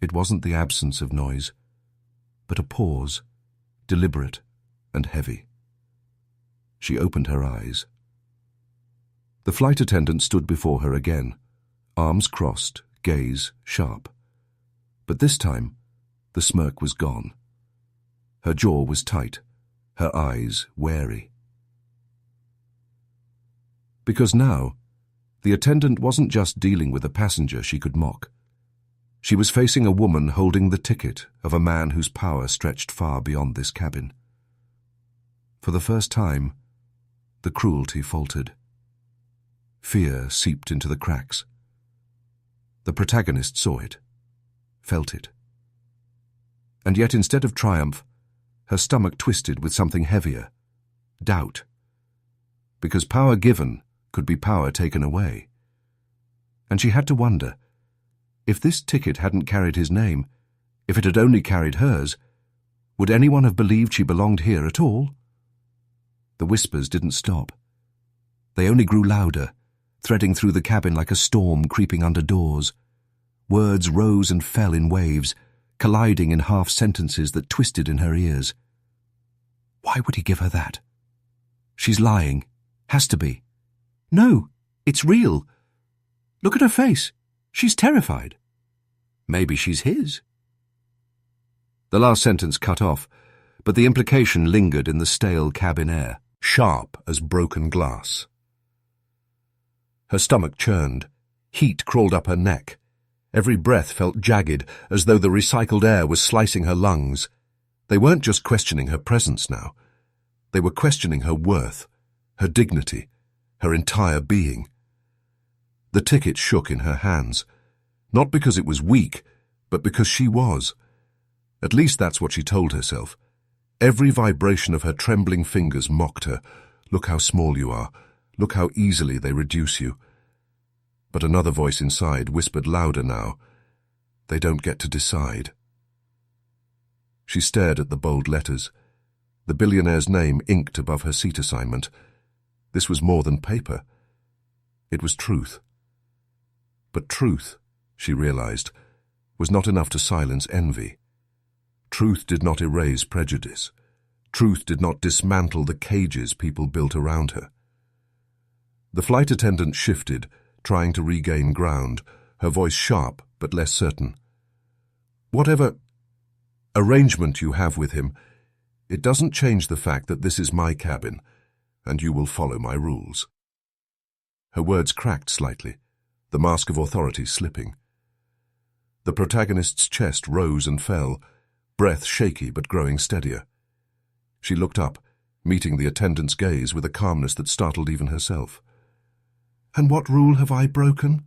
It wasn't the absence of noise, but a pause, deliberate and heavy. She opened her eyes. The flight attendant stood before her again, arms crossed, gaze sharp. But this time, the smirk was gone. Her jaw was tight, her eyes wary. Because now, the attendant wasn't just dealing with a passenger she could mock. She was facing a woman holding the ticket of a man whose power stretched far beyond this cabin. For the first time, the cruelty faltered. Fear seeped into the cracks. The protagonist saw it, felt it. And yet instead of triumph, her stomach twisted with something heavier, doubt. Because power given could be power taken away. And she had to wonder, if this ticket hadn't carried his name, if it had only carried hers, would anyone have believed she belonged here at all? The whispers didn't stop. They only grew louder, threading through the cabin like a storm creeping under doors. Words rose and fell in waves, colliding in half-sentences that twisted in her ears. Why would he give her that? She's lying. Has to be. No, it's real. Look at her face. She's terrified. Maybe she's his. The last sentence cut off, but the implication lingered in the stale cabin air, sharp as broken glass. Her stomach churned. Heat crawled up her neck. Every breath felt jagged, as though the recycled air was slicing her lungs. They weren't just questioning her presence now. They were questioning her worth, her dignity, her entire being. The ticket shook in her hands, not because it was weak, but because she was. At least that's what she told herself. Every vibration of her trembling fingers mocked her. Look how small you are. Look how easily they reduce you. But another voice inside whispered louder now. They don't get to decide. She stared at the bold letters. The billionaire's name inked above her seat assignment. This was more than paper. It was truth. But truth, she realized, was not enough to silence envy. Truth did not erase prejudice. Truth did not dismantle the cages people built around her. The flight attendant shifted, trying to regain ground, her voice sharp but less certain. Whatever arrangement you have with him, it doesn't change the fact that this is my cabin, and you will follow my rules. Her words cracked slightly, the mask of authority slipping. The protagonist's chest rose and fell, breath shaky but growing steadier. She looked up, meeting the attendant's gaze with a calmness that startled even herself. "And what rule have I broken?"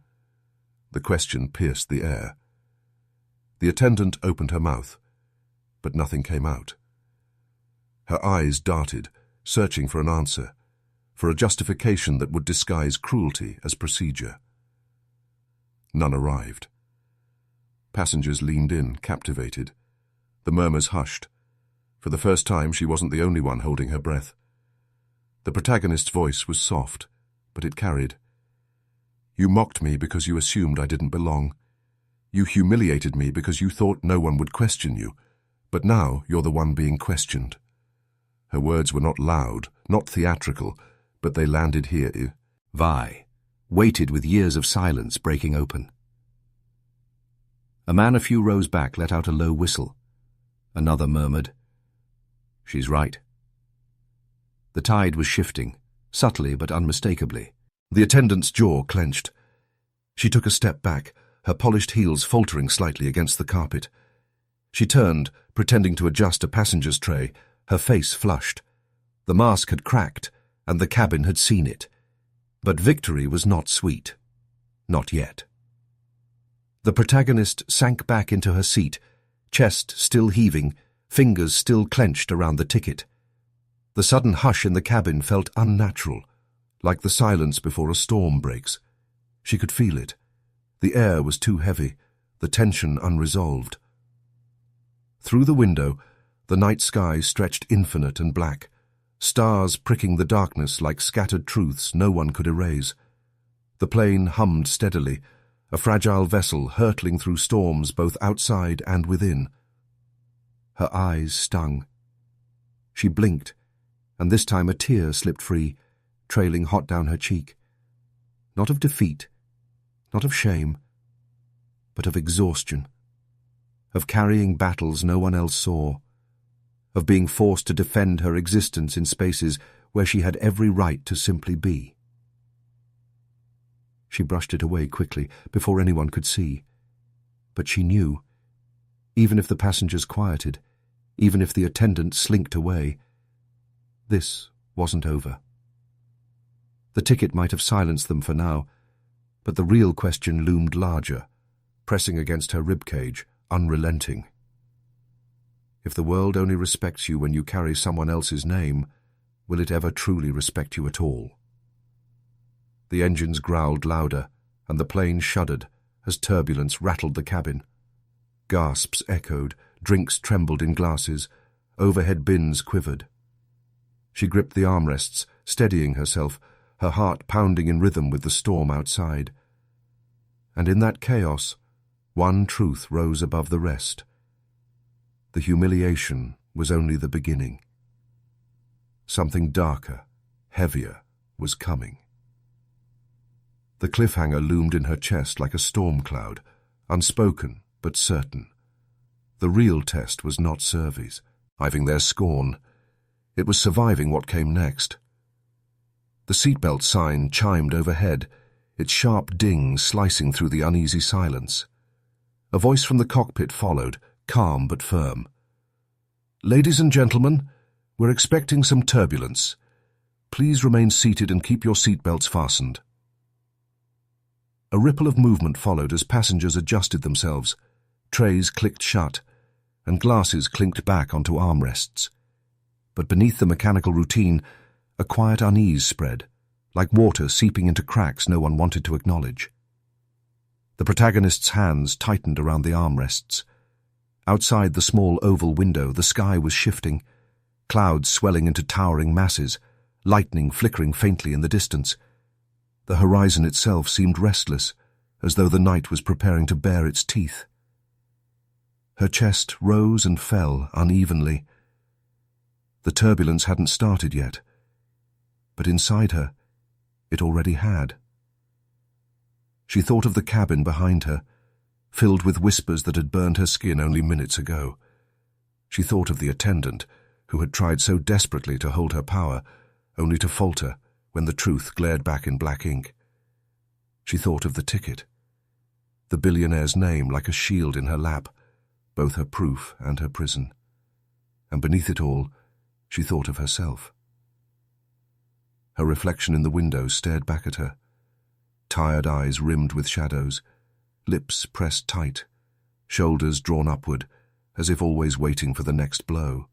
The question pierced the air. The attendant opened her mouth, but nothing came out. Her eyes darted, searching for an answer, for a justification that would disguise cruelty as procedure. None arrived. Passengers leaned in, captivated. The murmurs hushed. For the first time, she wasn't the only one holding her breath. The protagonist's voice was soft, but it carried. "You mocked me because you assumed I didn't belong. You humiliated me because you thought no one would question you, but now you're the one being questioned." Her words were not loud, not theatrical, but they landed here. Vi waited with years of silence breaking open. A man a few rows back let out a low whistle. Another murmured, "She's right." The tide was shifting, subtly but unmistakably. The attendant's jaw clenched. She took a step back, her polished heels faltering slightly against the carpet. She turned, pretending to adjust a passenger's tray, her face flushed. The mask had cracked, and the cabin had seen it. But victory was not sweet. Not yet. The protagonist sank back into her seat, chest still heaving, fingers still clenched around the ticket. The sudden hush in the cabin felt unnatural, like the silence before a storm breaks. She could feel it. The air was too heavy, the tension unresolved. Through the window, the night sky stretched infinite and black, stars pricking the darkness like scattered truths no one could erase. The plane hummed steadily, a fragile vessel hurtling through storms both outside and within. Her eyes stung. She blinked, and this time a tear slipped free, trailing hot down her cheek. Not of defeat, not of shame, but of exhaustion, of carrying battles no one else saw, of being forced to defend her existence in spaces where she had every right to simply be. She brushed it away quickly, before anyone could see. But she knew, even if the passengers quieted, even if the attendant slinked away, this wasn't over. The ticket might have silenced them for now, but the real question loomed larger, pressing against her ribcage, unrelenting. If the world only respects you when you carry someone else's name, will it ever truly respect you at all? The engines growled louder, and the plane shuddered as turbulence rattled the cabin. Gasps echoed, drinks trembled in glasses, overhead bins quivered. She gripped the armrests, steadying herself, her heart pounding in rhythm with the storm outside. And in that chaos, one truth rose above the rest. The humiliation was only the beginning. Something darker, heavier, was coming. The cliffhanger loomed in her chest like a storm cloud, unspoken but certain. The real test was not surveys, surviving their scorn. It was surviving what came next. The seatbelt sign chimed overhead, its sharp ding slicing through the uneasy silence. A voice from the cockpit followed, calm but firm. "Ladies and gentlemen, we're expecting some turbulence. Please remain seated and keep your seatbelts fastened." A ripple of movement followed as passengers adjusted themselves. Trays clicked shut, and glasses clinked back onto armrests. But beneath the mechanical routine, a quiet unease spread, like water seeping into cracks no one wanted to acknowledge. The protagonist's hands tightened around the armrests. Outside the small oval window, the sky was shifting, clouds swelling into towering masses, lightning flickering faintly in the distance. The horizon itself seemed restless, as though the night was preparing to bare its teeth. Her chest rose and fell unevenly. The turbulence hadn't started yet, but inside her, it already had. She thought of the cabin behind her, filled with whispers that had burned her skin only minutes ago. She thought of the attendant, who had tried so desperately to hold her power, only to falter when the truth glared back in black ink. She thought of the ticket, the billionaire's name like a shield in her lap, both her proof and her prison. And beneath it all, she thought of herself. Her reflection in the window stared back at her, tired eyes rimmed with shadows, lips pressed tight, shoulders drawn upward, as if always waiting for the next blow.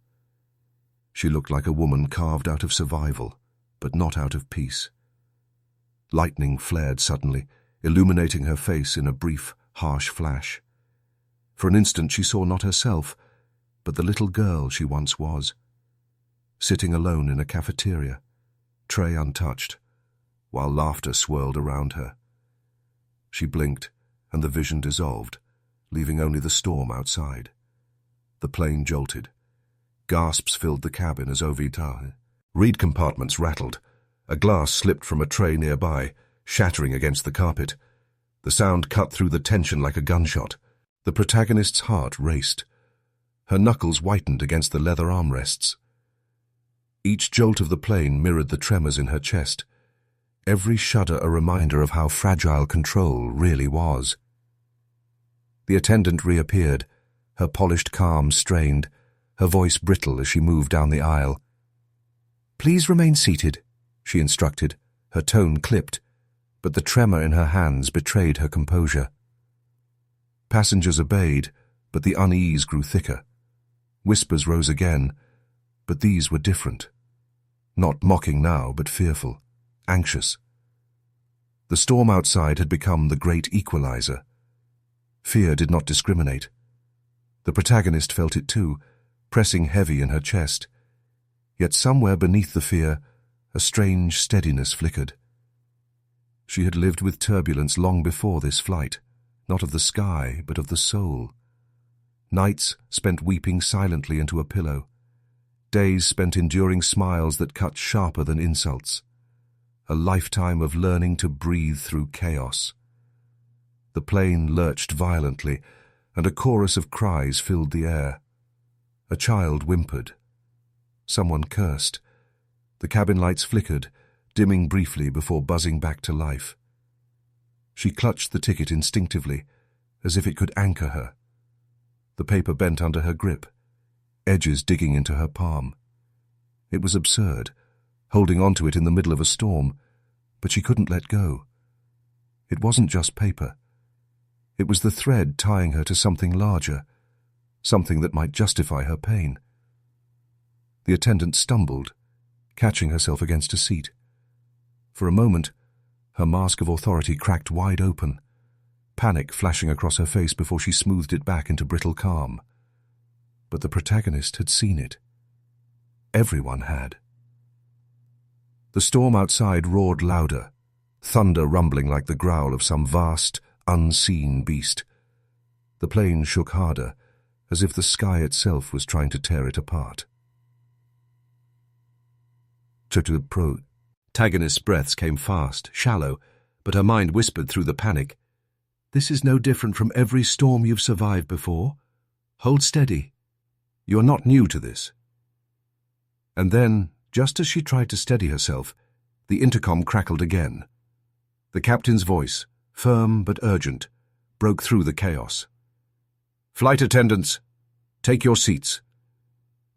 She looked like a woman carved out of survival, but not out of peace. Lightning flared suddenly, illuminating her face in a brief, harsh flash. For an instant she saw not herself, but the little girl she once was, sitting alone in a cafeteria, tray untouched, while laughter swirled around her. She blinked, and the vision dissolved, leaving only the storm outside. The plane jolted. Gasps filled the cabin as Ovita. Reed compartments rattled. A glass slipped from a tray nearby, shattering against the carpet. The sound cut through the tension like a gunshot. The protagonist's heart raced. Her knuckles whitened against the leather armrests. Each jolt of the plane mirrored the tremors in her chest, every shudder a reminder of how fragile control really was. The attendant reappeared, her polished calm strained, her voice brittle as she moved down the aisle. "Please remain seated," she instructed, her tone clipped, but the tremor in her hands betrayed her composure. Passengers obeyed, but the unease grew thicker. Whispers rose again, but these were different. Not mocking now, but fearful, anxious. The storm outside had become the great equalizer. Fear did not discriminate. The protagonist felt it too, pressing heavy in her chest. Yet somewhere beneath the fear, a strange steadiness flickered. She had lived with turbulence long before this flight, not of the sky, but of the soul. Nights spent weeping silently into a pillow. Days spent enduring smiles that cut sharper than insults. A lifetime of learning to breathe through chaos. The plane lurched violently, and a chorus of cries filled the air. A child whimpered. Someone cursed. The cabin lights flickered, dimming briefly before buzzing back to life. She clutched the ticket instinctively, as if it could anchor her. The paper bent under her grip, edges digging into her palm. It was absurd, holding onto it in the middle of a storm, but she couldn't let go. It wasn't just paper. It was the thread tying her to something larger, something that might justify her pain. The attendant stumbled, catching herself against a seat. For a moment, her mask of authority cracked wide open, panic flashing across her face before she smoothed it back into brittle calm. But the protagonist had seen it. Everyone had. The storm outside roared louder, thunder rumbling like the growl of some vast, unseen beast. The plane shook harder, as if the sky itself was trying to tear it apart. The protagonist's breaths came fast, shallow, but her mind whispered through the panic, "This is no different from every storm you've survived before. Hold steady. You are not new to this." And then, just as she tried to steady herself, the intercom crackled again. The captain's voice, firm but urgent, broke through the chaos. "Flight attendants, take your seats.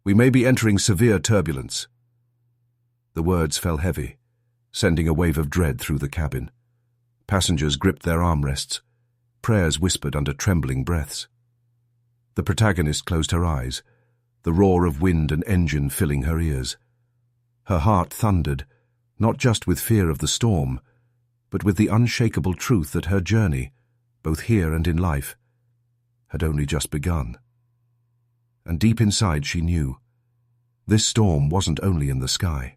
We may be entering severe turbulence." The words fell heavy, sending a wave of dread through the cabin. Passengers gripped their armrests. Prayers whispered under trembling breaths. The protagonist closed her eyes, the roar of wind and engine filling her ears. Her heart thundered, not just with fear of the storm, but with the unshakable truth that her journey, both here and in life, had only just begun. And deep inside she knew, this storm wasn't only in the sky.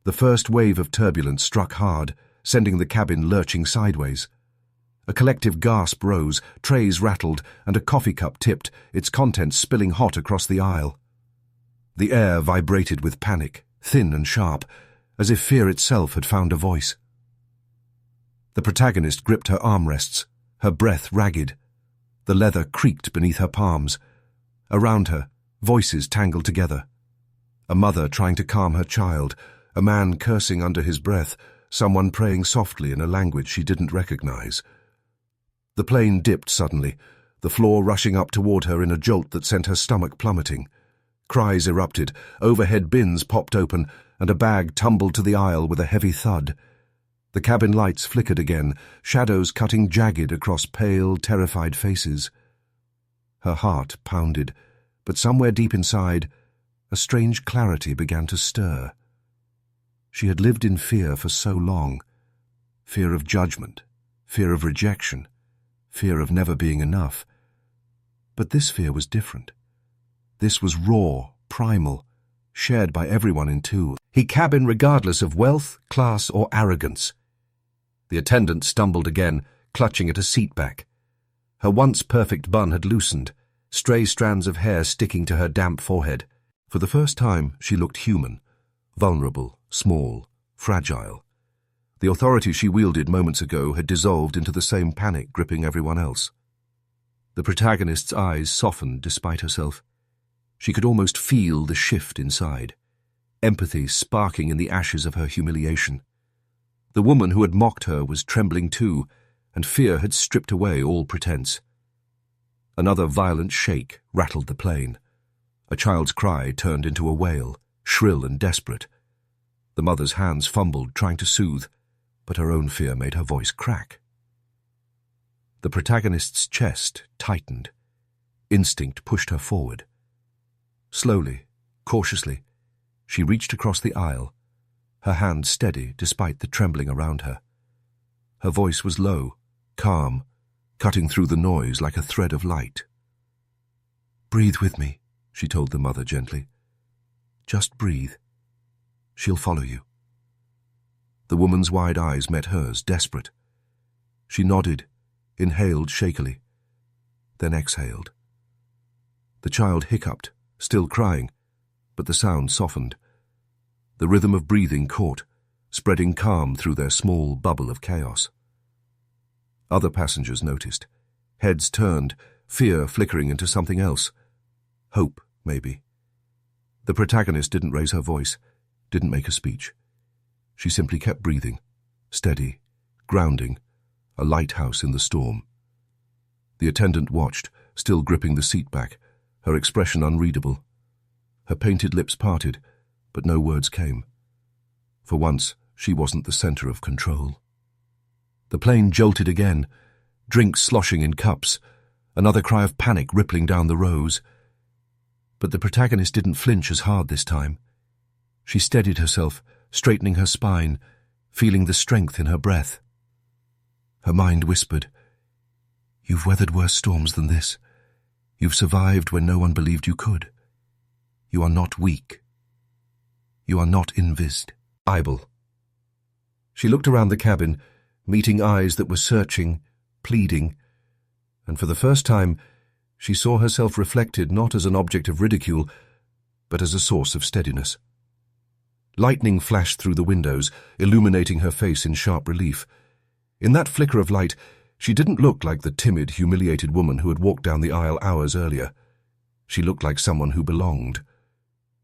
The first wave of turbulence struck hard, sending the cabin lurching sideways. A collective gasp rose, trays rattled, and a coffee cup tipped, its contents spilling hot across the aisle. The air vibrated with panic, thin and sharp, as if fear itself had found a voice. The protagonist gripped her armrests, her breath ragged. The leather creaked beneath her palms. Around her, voices tangled together. A mother trying to calm her child, a man cursing under his breath, someone praying softly in a language she didn't recognize. The plane dipped suddenly, the floor rushing up toward her in a jolt that sent her stomach plummeting. Cries erupted, overhead bins popped open, and a bag tumbled to the aisle with a heavy thud. The cabin lights flickered again, shadows cutting jagged across pale, terrified faces. Her heart pounded, but somewhere deep inside, a strange clarity began to stir. She had lived in fear for so long. Fear of judgment, fear of rejection, fear of never being enough. But this fear was different. This was raw, primal, shared by everyone in two. He cabin regardless of wealth, class, or arrogance. The attendant stumbled again, clutching at a seat back. Her once perfect bun had loosened, stray strands of hair sticking to her damp forehead. For the first time, she looked human, vulnerable, small, fragile. The authority she wielded moments ago had dissolved into the same panic gripping everyone else. The protagonist's eyes softened despite herself. She could almost feel the shift inside, empathy sparking in the ashes of her humiliation. The woman who had mocked her was trembling too, and fear had stripped away all pretense. Another violent shake rattled the plane. A child's cry turned into a wail, shrill and desperate. The mother's hands fumbled, trying to soothe, but her own fear made her voice crack. The protagonist's chest tightened. Instinct pushed her forward. Slowly, cautiously, she reached across the aisle, her hand steady despite the trembling around her. Her voice was low, calm, cutting through the noise like a thread of light. "Breathe with me," she told the mother gently. "Just breathe. She'll follow you." The woman's wide eyes met hers, desperate. She nodded, inhaled shakily, then exhaled. The child hiccuped, still crying, but the sound softened. The rhythm of breathing caught, spreading calm through their small bubble of chaos. Other passengers noticed. Heads turned, fear flickering into something else. Hope, maybe. The protagonist didn't raise her voice, didn't make a speech. She simply kept breathing, steady, grounding, a lighthouse in the storm. The attendant watched, still gripping the seat back, her expression unreadable. Her painted lips parted, but no words came. For once, she wasn't the center of control. The plane jolted again, drinks sloshing in cups, another cry of panic rippling down the rows. But the protagonist didn't flinch as hard this time. She steadied herself, straightening her spine, feeling the strength in her breath. Her mind whispered, "You've weathered worse storms than this. You've survived when no one believed you could. You are not weak. You are not invisible." She looked around the cabin, meeting eyes that were searching, pleading, and for the first time, She saw herself reflected not as an object of ridicule, but as a source of steadiness. Lightning flashed through the windows, illuminating her face in sharp relief. In that flicker of light, she didn't look like the timid, humiliated woman who had walked down the aisle hours earlier. She looked like someone who belonged.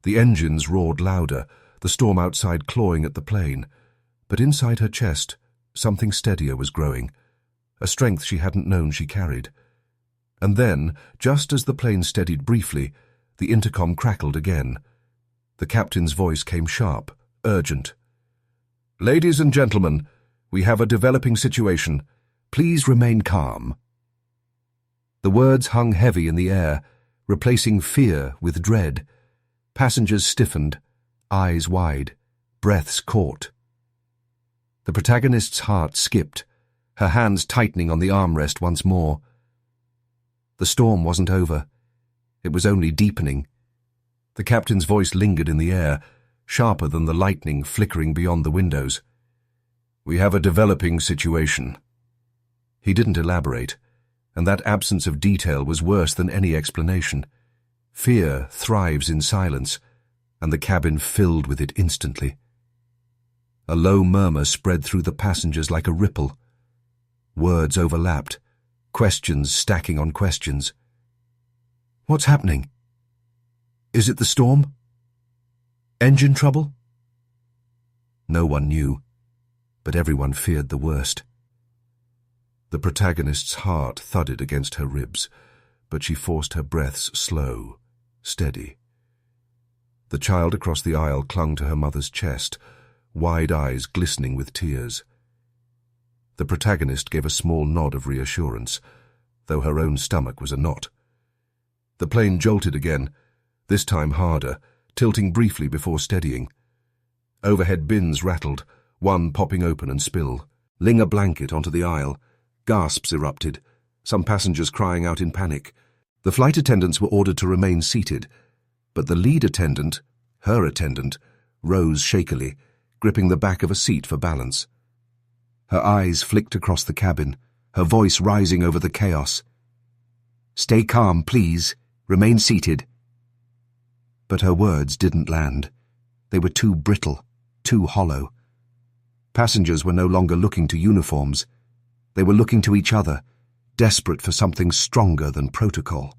The engines roared louder, the storm outside clawing at the plane, but inside her chest, something steadier was growing, a strength she hadn't known she carried. And then, just as the plane steadied briefly, the intercom crackled again. The captain's voice came sharp, urgent. "Ladies and gentlemen, we have a developing situation. Please remain calm." The words hung heavy in the air, replacing fear with dread. Passengers stiffened, eyes wide, breaths caught. The protagonist's heart skipped, her hands tightening on the armrest once more. The storm wasn't over. It was only deepening. The captain's voice lingered in the air, sharper than the lightning flickering beyond the windows. "We have a developing situation." He didn't elaborate, and that absence of detail was worse than any explanation. Fear thrives in silence, and the cabin filled with it instantly. A low murmur spread through the passengers like a ripple. Words overlapped, questions stacking on questions. "What's happening? Is it the storm? Engine trouble?" No one knew, but everyone feared the worst. The protagonist's heart thudded against her ribs, but she forced her breaths slow, steady. The child across the aisle clung to her mother's chest, wide eyes glistening with tears. The protagonist gave a small nod of reassurance, though her own stomach was a knot. The plane jolted again, this time harder, tilting briefly before steadying. Overhead bins rattled, one popping open and spill. Ling a blanket onto the aisle. Gasps erupted, some passengers crying out in panic. The flight attendants were ordered to remain seated, but the lead attendant, her attendant, rose shakily, gripping the back of a seat for balance. Her eyes flicked across the cabin, her voice rising over the chaos. "Stay calm, please. Remain seated." But her words didn't land. They were too brittle, too hollow. Passengers were no longer looking to uniforms. They were looking to each other, desperate for something stronger than protocol.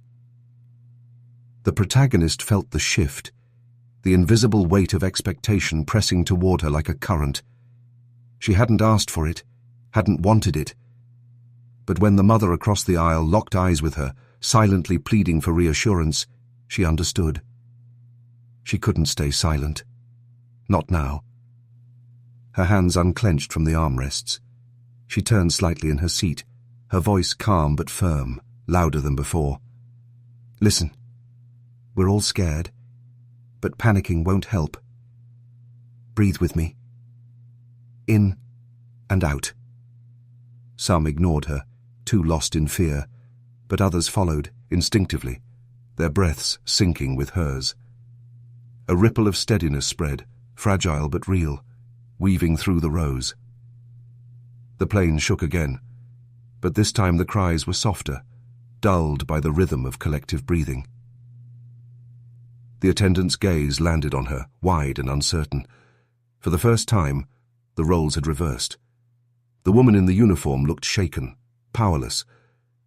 The protagonist felt the shift, the invisible weight of expectation pressing toward her like a current. She hadn't asked for it, hadn't wanted it. But when the mother across the aisle locked eyes with her, silently pleading for reassurance, she understood. She couldn't stay silent. Not now. Her hands unclenched from the armrests. She turned slightly in her seat, her voice calm but firm, louder than before. "Listen, we're all scared, but panicking won't help. Breathe with me. In and out." Some ignored her, too lost in fear, but others followed, instinctively, their breaths syncing with hers. A ripple of steadiness spread, fragile but real, weaving through the rows. The plane shook again, but this time the cries were softer, dulled by the rhythm of collective breathing. The attendant's gaze landed on her, wide and uncertain. For the first time, the roles had reversed. The woman in the uniform looked shaken, powerless,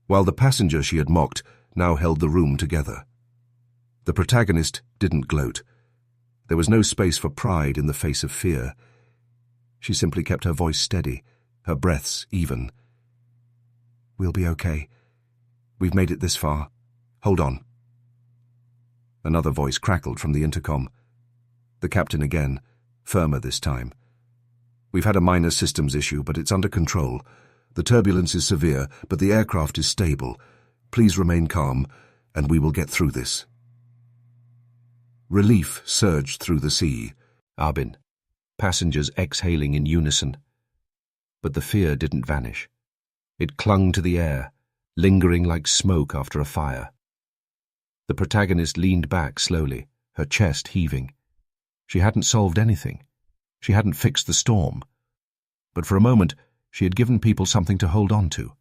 while the passenger she had mocked now held the room together. The protagonist didn't gloat. There was no space for pride in the face of fear. She simply kept her voice steady, her breaths even. "We'll be okay. We've made it this far. Hold on." Another voice crackled from the intercom. The captain again, firmer this time. "We've had a minor systems issue, but it's under control. The turbulence is severe, but the aircraft is stable. Please remain calm, and we will get through this." Relief surged through the sea. Arbin, passengers exhaling in unison. But the fear didn't vanish. It clung to the air, lingering like smoke after a fire. The protagonist leaned back slowly, her chest heaving. She hadn't solved anything. She hadn't fixed the storm. But for a moment, she had given people something to hold on to,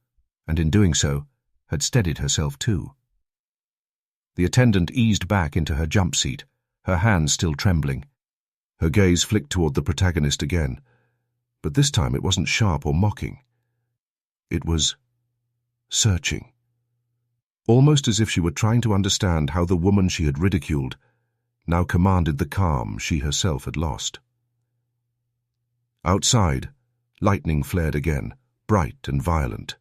and in doing so, had steadied herself too. The attendant eased back into her jump seat, her hands still trembling. Her gaze flicked toward the protagonist again, but this time it wasn't sharp or mocking. It was searching, almost as if she were trying to understand how the woman she had ridiculed now commanded the calm she herself had lost. Outside, lightning flared again, bright and violent.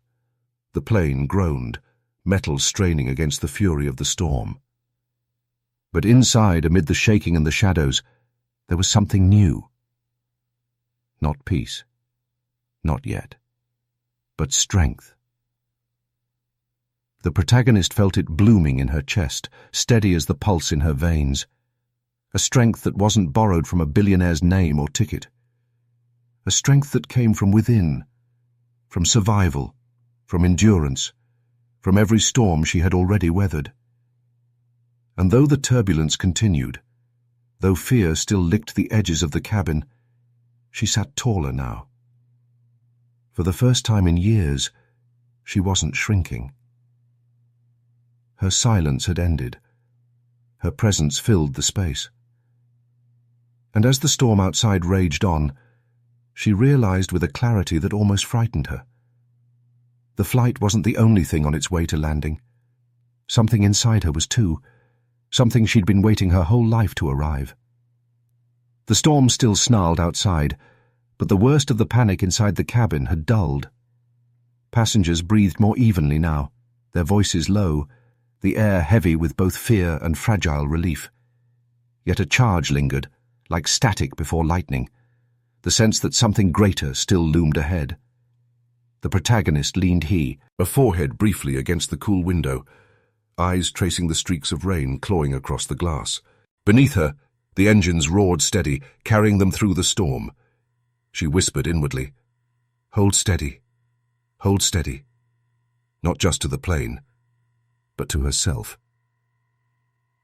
The plane groaned, metal straining against the fury of the storm. But inside, amid the shaking and the shadows, there was something new. Not peace. Not yet. But strength. The protagonist felt it blooming in her chest, steady as the pulse in her veins. A strength that wasn't borrowed from a billionaire's name or ticket. A strength that came from within, from survival, from endurance, from every storm she had already weathered. And though the turbulence continued, though fear still licked the edges of the cabin, she sat taller now. For the first time in years, she wasn't shrinking. Her silence had ended. Her presence filled the space. And as the storm outside raged on, she realized with a clarity that almost frightened her. The flight wasn't the only thing on its way to landing. Something inside her was too, something she'd been waiting her whole life to arrive. The storm still snarled outside, but the worst of the panic inside the cabin had dulled. Passengers breathed more evenly now, their voices low, the air heavy with both fear and fragile relief. Yet a charge lingered, like static before lightning, the sense that something greater still loomed ahead. The protagonist leaned a forehead briefly against the cool window, eyes tracing the streaks of rain clawing across the glass. Beneath her, the engines roared steady, carrying them through the storm. She whispered inwardly, "Hold steady, hold steady," not just to the plane, but to herself.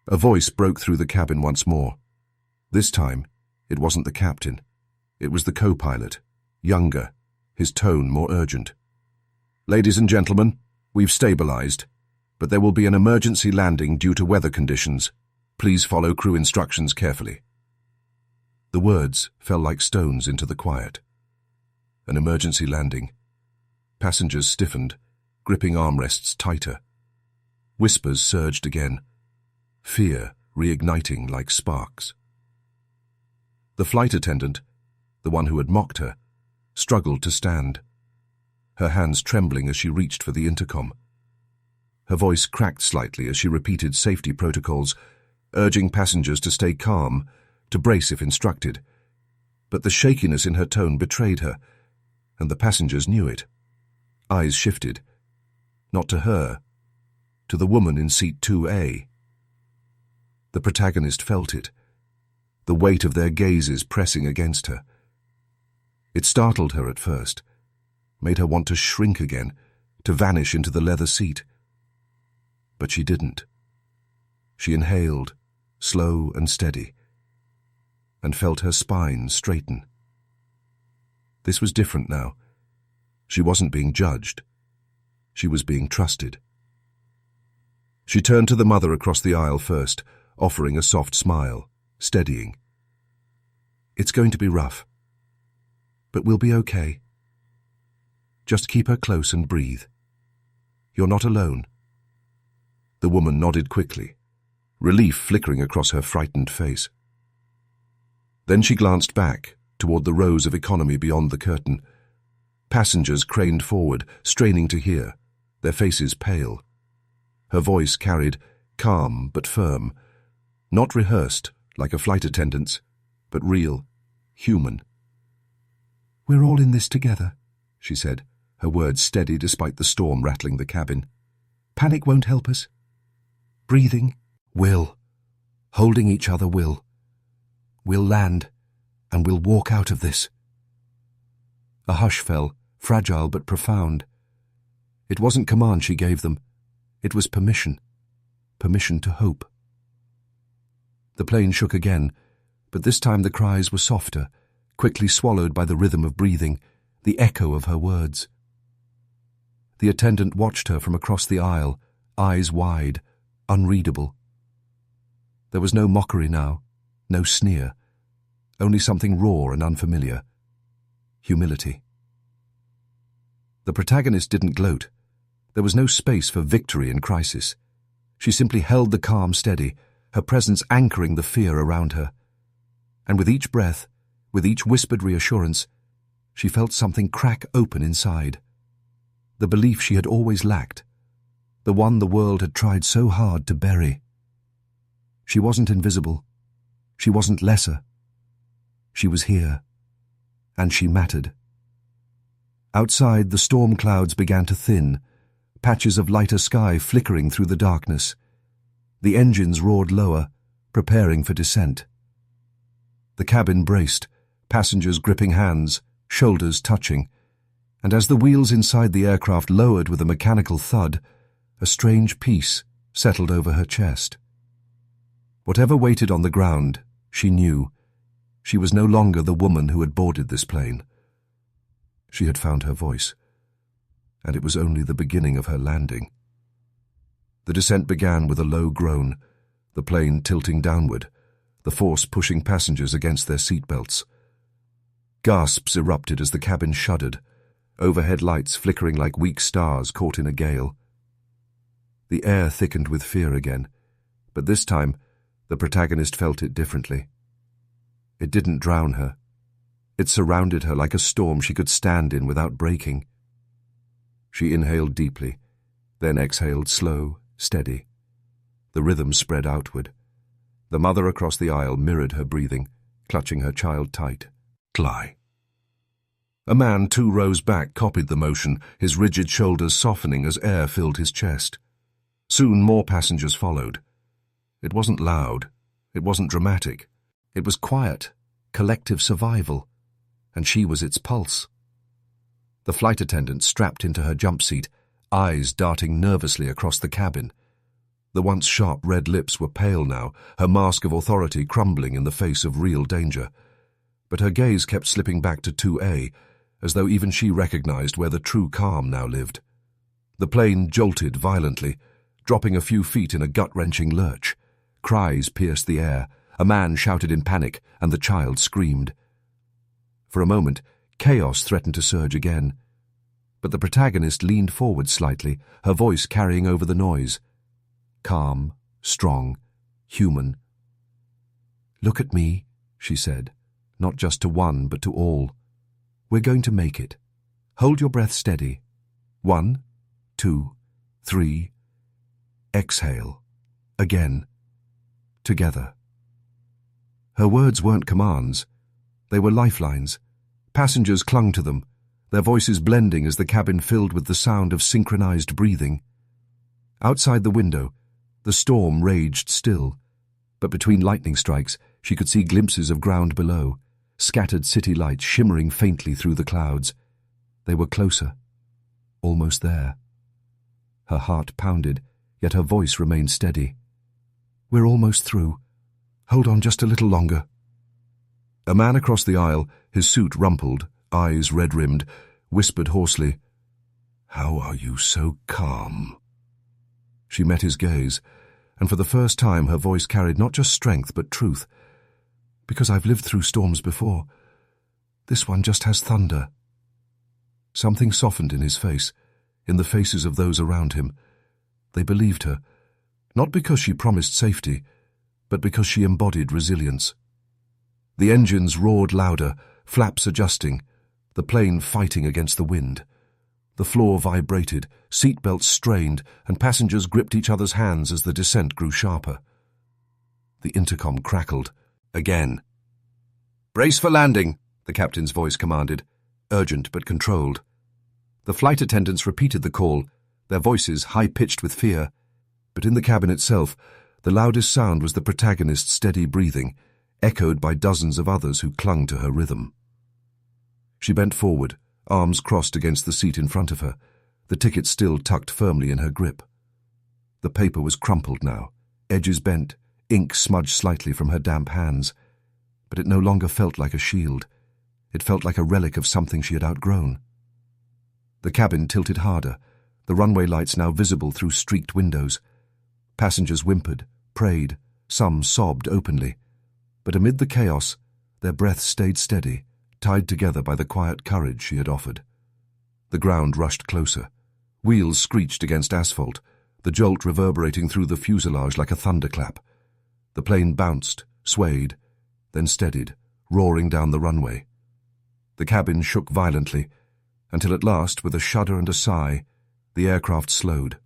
A voice broke through the cabin once more. This time, it wasn't the captain. It was the co-pilot, younger, his tone more urgent. "Ladies and gentlemen, we've stabilized, but there will be an emergency landing due to weather conditions. Please follow crew instructions carefully." The words fell like stones into the quiet. An emergency landing. Passengers stiffened, gripping armrests tighter. Whispers surged again, fear reigniting like sparks. The flight attendant, the one who had mocked her, struggled to stand, her hands trembling as she reached for the intercom. Her voice cracked slightly as she repeated safety protocols, urging passengers to stay calm, to brace if instructed. But the shakiness in her tone betrayed her, and the passengers knew it. Eyes shifted, not to her, to the woman in seat 2A. The protagonist felt it, the weight of their gazes pressing against her. It startled her at first, made her want to shrink again, to vanish into the leather seat. But she didn't. She inhaled, slow and steady, and felt her spine straighten. This was different now. She wasn't being judged. She was being trusted. She turned to the mother across the aisle first, offering a soft smile, steadying. "It's going to be rough, but we'll be okay. Just keep her close and breathe. You're not alone." The woman nodded quickly, relief flickering across her frightened face. Then she glanced back, toward the rows of economy beyond the curtain. Passengers craned forward, straining to hear, their faces pale. Her voice carried, calm but firm, not rehearsed like a flight attendant's, but real, human. "We're all in this together," she said, her words steady despite the storm rattling the cabin. "Panic won't help us. Breathing will. Holding each other will. We'll land, and we'll walk out of this." A hush fell, fragile but profound. It wasn't command she gave them. It was permission. Permission to hope. The plane shook again, but this time the cries were softer, quickly swallowed by the rhythm of breathing, the echo of her words. The attendant watched her from across the aisle, eyes wide, unreadable, There was no mockery now, no sneer, only something raw and unfamiliar. Humility. The protagonist didn't gloat. There was no space for victory in crisis. She simply held the calm steady, her presence anchoring the fear around her. And with each breath, with each whispered reassurance, she felt something crack open inside. The belief she had always lacked, the one the world had tried so hard to bury. She wasn't invisible. She wasn't lesser. She was here, and she mattered. Outside, the storm clouds began to thin, patches of lighter sky flickering through the darkness. The engines roared lower, preparing for descent. The cabin braced, passengers gripping hands, shoulders touching, and as the wheels inside the aircraft lowered with a mechanical thud, a strange peace settled over her chest. Whatever waited on the ground, she knew. She was no longer the woman who had boarded this plane. She had found her voice, and it was only the beginning of her landing. The descent began with a low groan, the plane tilting downward, the force pushing passengers against their seatbelts. Gasps erupted as the cabin shuddered, overhead lights flickering like weak stars caught in a gale. The air thickened with fear again, but this time the protagonist felt it differently. It didn't drown her. It surrounded her like a storm she could stand in without breaking. She inhaled deeply, then exhaled slow, steady. The rhythm spread outward. The mother across the aisle mirrored her breathing, clutching her child tight. Cly. A man 2 rows back copied the motion, his rigid shoulders softening as air filled his chest. Soon more passengers followed. It wasn't loud. It wasn't dramatic. It was quiet, collective survival, and she was its pulse. The flight attendant strapped into her jump seat, eyes darting nervously across the cabin. The once sharp red lips were pale now, her mask of authority crumbling in the face of real danger. But her gaze kept slipping back to 2A, as though even she recognized where the true calm now lived. The plane jolted violently, dropping a few feet in a gut-wrenching lurch. Cries pierced the air, a man shouted in panic, and the child screamed. For a moment, chaos threatened to surge again. But the protagonist leaned forward slightly, her voice carrying over the noise. Calm, strong, human. "Look at me," she said, not just to one, but to all. "We're going to make it. Hold your breath steady. 1, 2, 3. Exhale. Again. Together." Her words weren't commands. They were lifelines. Passengers clung to them, their voices blending as the cabin filled with the sound of synchronized breathing. Outside the window, the storm raged still, but between lightning strikes, she could see glimpses of ground below, scattered city lights shimmering faintly through the clouds. They were closer, almost there. Her heart pounded, yet her voice remained steady. "We're almost through. Hold on just a little longer." A man across the aisle, his suit rumpled, eyes red-rimmed, whispered hoarsely, "How are you so calm?" She met his gaze, and for the first time her voice carried not just strength but truth. "Because I've lived through storms before. This one just has thunder." Something softened in his face, in the faces of those around him. They believed her, not because she promised safety, but because she embodied resilience. The engines roared louder, flaps adjusting, the plane fighting against the wind. The floor vibrated, seatbelts strained, and passengers gripped each other's hands as the descent grew sharper. The intercom crackled. Again. "Brace for landing," the captain's voice commanded, urgent but controlled. The flight attendants repeated the call, their voices high-pitched with fear, but in the cabin itself, the loudest sound was the protagonist's steady breathing, echoed by dozens of others who clung to her rhythm. She bent forward, arms crossed against the seat in front of her, the ticket still tucked firmly in her grip. The paper was crumpled now, edges bent, ink smudged slightly from her damp hands, but it no longer felt like a shield. It felt like a relic of something she had outgrown. The cabin tilted harder, the runway lights now visible through streaked windows. Passengers whimpered, prayed, Some sobbed openly, but amid the chaos, their breaths stayed steady, tied together by the quiet courage she had offered. The ground rushed closer. Wheels screeched against asphalt, the jolt reverberating through the fuselage like a thunderclap. The plane bounced, swayed, then steadied, roaring down the runway. The cabin shook violently, until at last, with a shudder and a sigh, the aircraft slowed.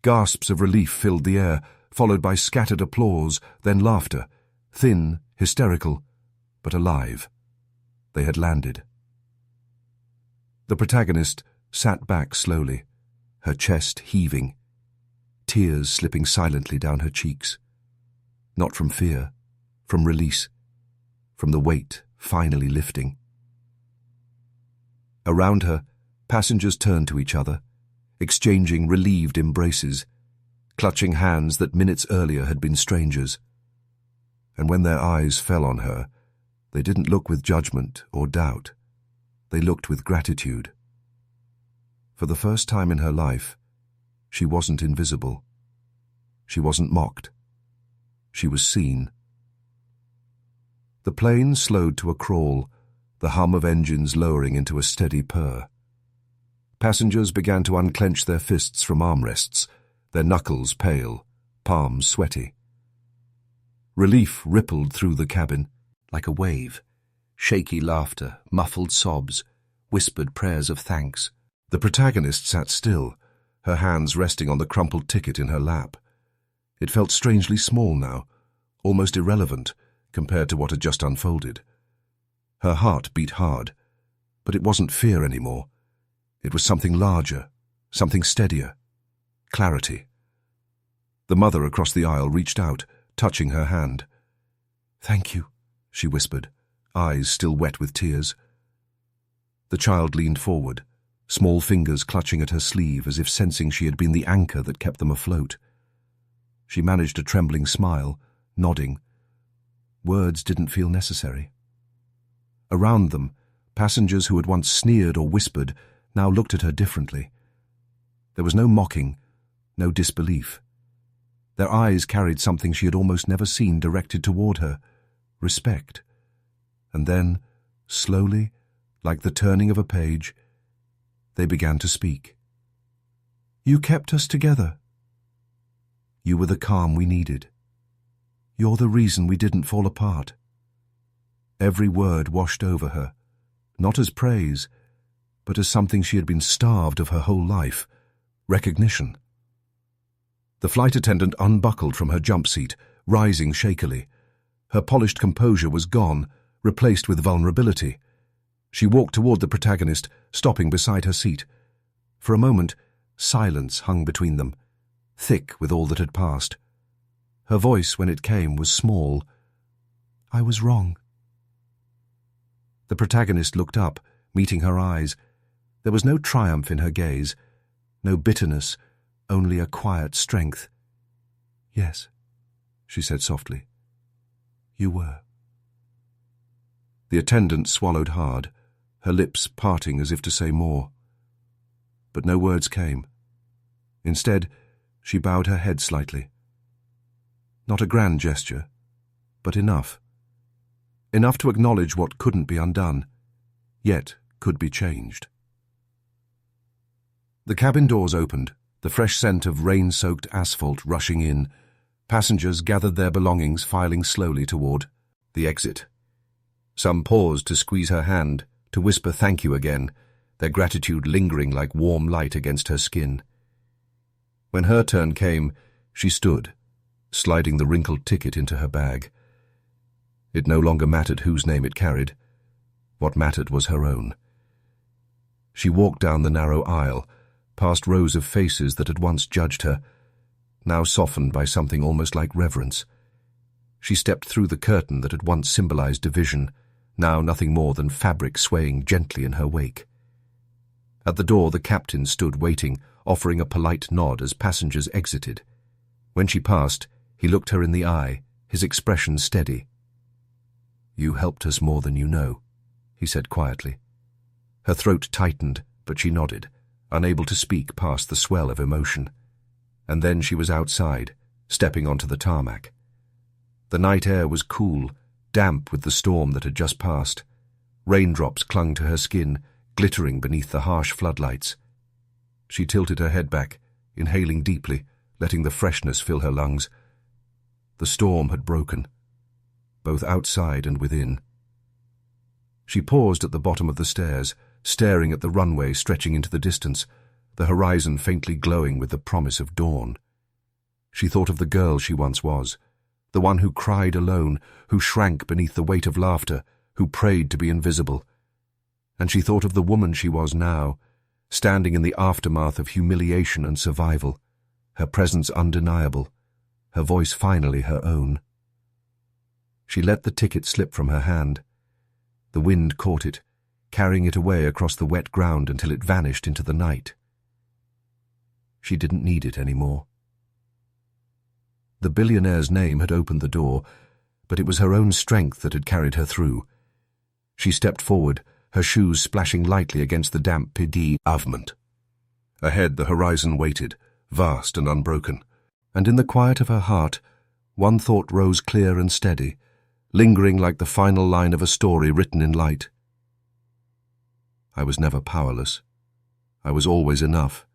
Gasps of relief filled the air, followed by scattered applause, then laughter, thin, hysterical, but alive. They had landed. The protagonist sat back slowly, her chest heaving, tears slipping silently down her cheeks. Not from fear, from release, from the weight finally lifting. Around her, passengers turned to each other, exchanging relieved embraces, clutching hands that minutes earlier had been strangers. And when their eyes fell on her, they didn't look with judgment or doubt. They looked with gratitude. For the first time in her life, she wasn't invisible. She wasn't mocked. She was seen. The plane slowed to a crawl, the hum of engines lowering into a steady purr. Passengers began to unclench their fists from armrests, their knuckles pale, palms sweaty. Relief rippled through the cabin, like a wave. Shaky laughter, muffled sobs, whispered prayers of thanks. The protagonist sat still, her hands resting on the crumpled ticket in her lap. It felt strangely small now, almost irrelevant compared to what had just unfolded. Her heart beat hard, but it wasn't fear anymore. It was something larger, something steadier. Clarity. The mother across the aisle reached out, touching her hand. "Thank you," she whispered, eyes still wet with tears. The child leaned forward, small fingers clutching at her sleeve as if sensing she had been the anchor that kept them afloat. She managed a trembling smile, nodding. Words didn't feel necessary. Around them, passengers who had once sneered or whispered now looked at her differently. There was no mocking, no disbelief. Their eyes carried something she had almost never seen directed toward her, respect. And then, slowly, like the turning of a page, they began to speak. "You kept us together. You were the calm we needed. You're the reason we didn't fall apart." Every word washed over her, not as praise, but as something she had been starved of her whole life, recognition. The flight attendant unbuckled from her jump seat, rising shakily. Her polished composure was gone, replaced with vulnerability. She walked toward the protagonist, stopping beside her seat. For a moment, silence hung between them, thick with all that had passed. Her voice, when it came, was small. "I was wrong." The protagonist looked up, meeting her eyes. There was no triumph in her gaze, no bitterness, only a quiet strength. "Yes," she said softly. "You were." The attendant swallowed hard, her lips parting as if to say more. But no words came. Instead, she bowed her head slightly. Not a grand gesture, but enough. Enough to acknowledge what couldn't be undone, yet could be changed. The cabin doors opened, the fresh scent of rain-soaked asphalt rushing in. Passengers gathered their belongings, filing slowly toward the exit. Some paused to squeeze her hand, to whisper thank you again, their gratitude lingering like warm light against her skin. When her turn came, she stood, sliding the wrinkled ticket into her bag. It no longer mattered whose name it carried. What mattered was her own. She walked down the narrow aisle, past rows of faces that had once judged her, now softened by something almost like reverence. She stepped through the curtain that had once symbolized division, now nothing more than fabric swaying gently in her wake. At the door, the captain stood waiting, offering a polite nod as passengers exited. When she passed, he looked her in the eye, his expression steady. "You helped us more than you know," he said quietly. Her throat tightened, but she nodded, unable to speak past the swell of emotion. And then she was outside, stepping onto the tarmac. The night air was cool, damp with the storm that had just passed. Raindrops clung to her skin, glittering beneath the harsh floodlights. She tilted her head back, inhaling deeply, letting the freshness fill her lungs. The storm had broken, both outside and within. She paused at the bottom of the stairs, staring at the runway stretching into the distance, the horizon faintly glowing with the promise of dawn. She thought of the girl she once was, the one who cried alone, who shrank beneath the weight of laughter, who prayed to be invisible. And she thought of the woman she was now, standing in the aftermath of humiliation and survival, her presence undeniable, her voice finally her own. She let the ticket slip from her hand. The wind caught it, carrying it away across the wet ground until it vanished into the night. She didn't need it anymore. The billionaire's name had opened the door, but it was her own strength that had carried her through. She stepped forward, her shoes splashing lightly against the damp pavement. Ahead the horizon waited, vast and unbroken, and in the quiet of her heart, one thought rose clear and steady, lingering like the final line of a story written in light. I was never powerless. I was always enough.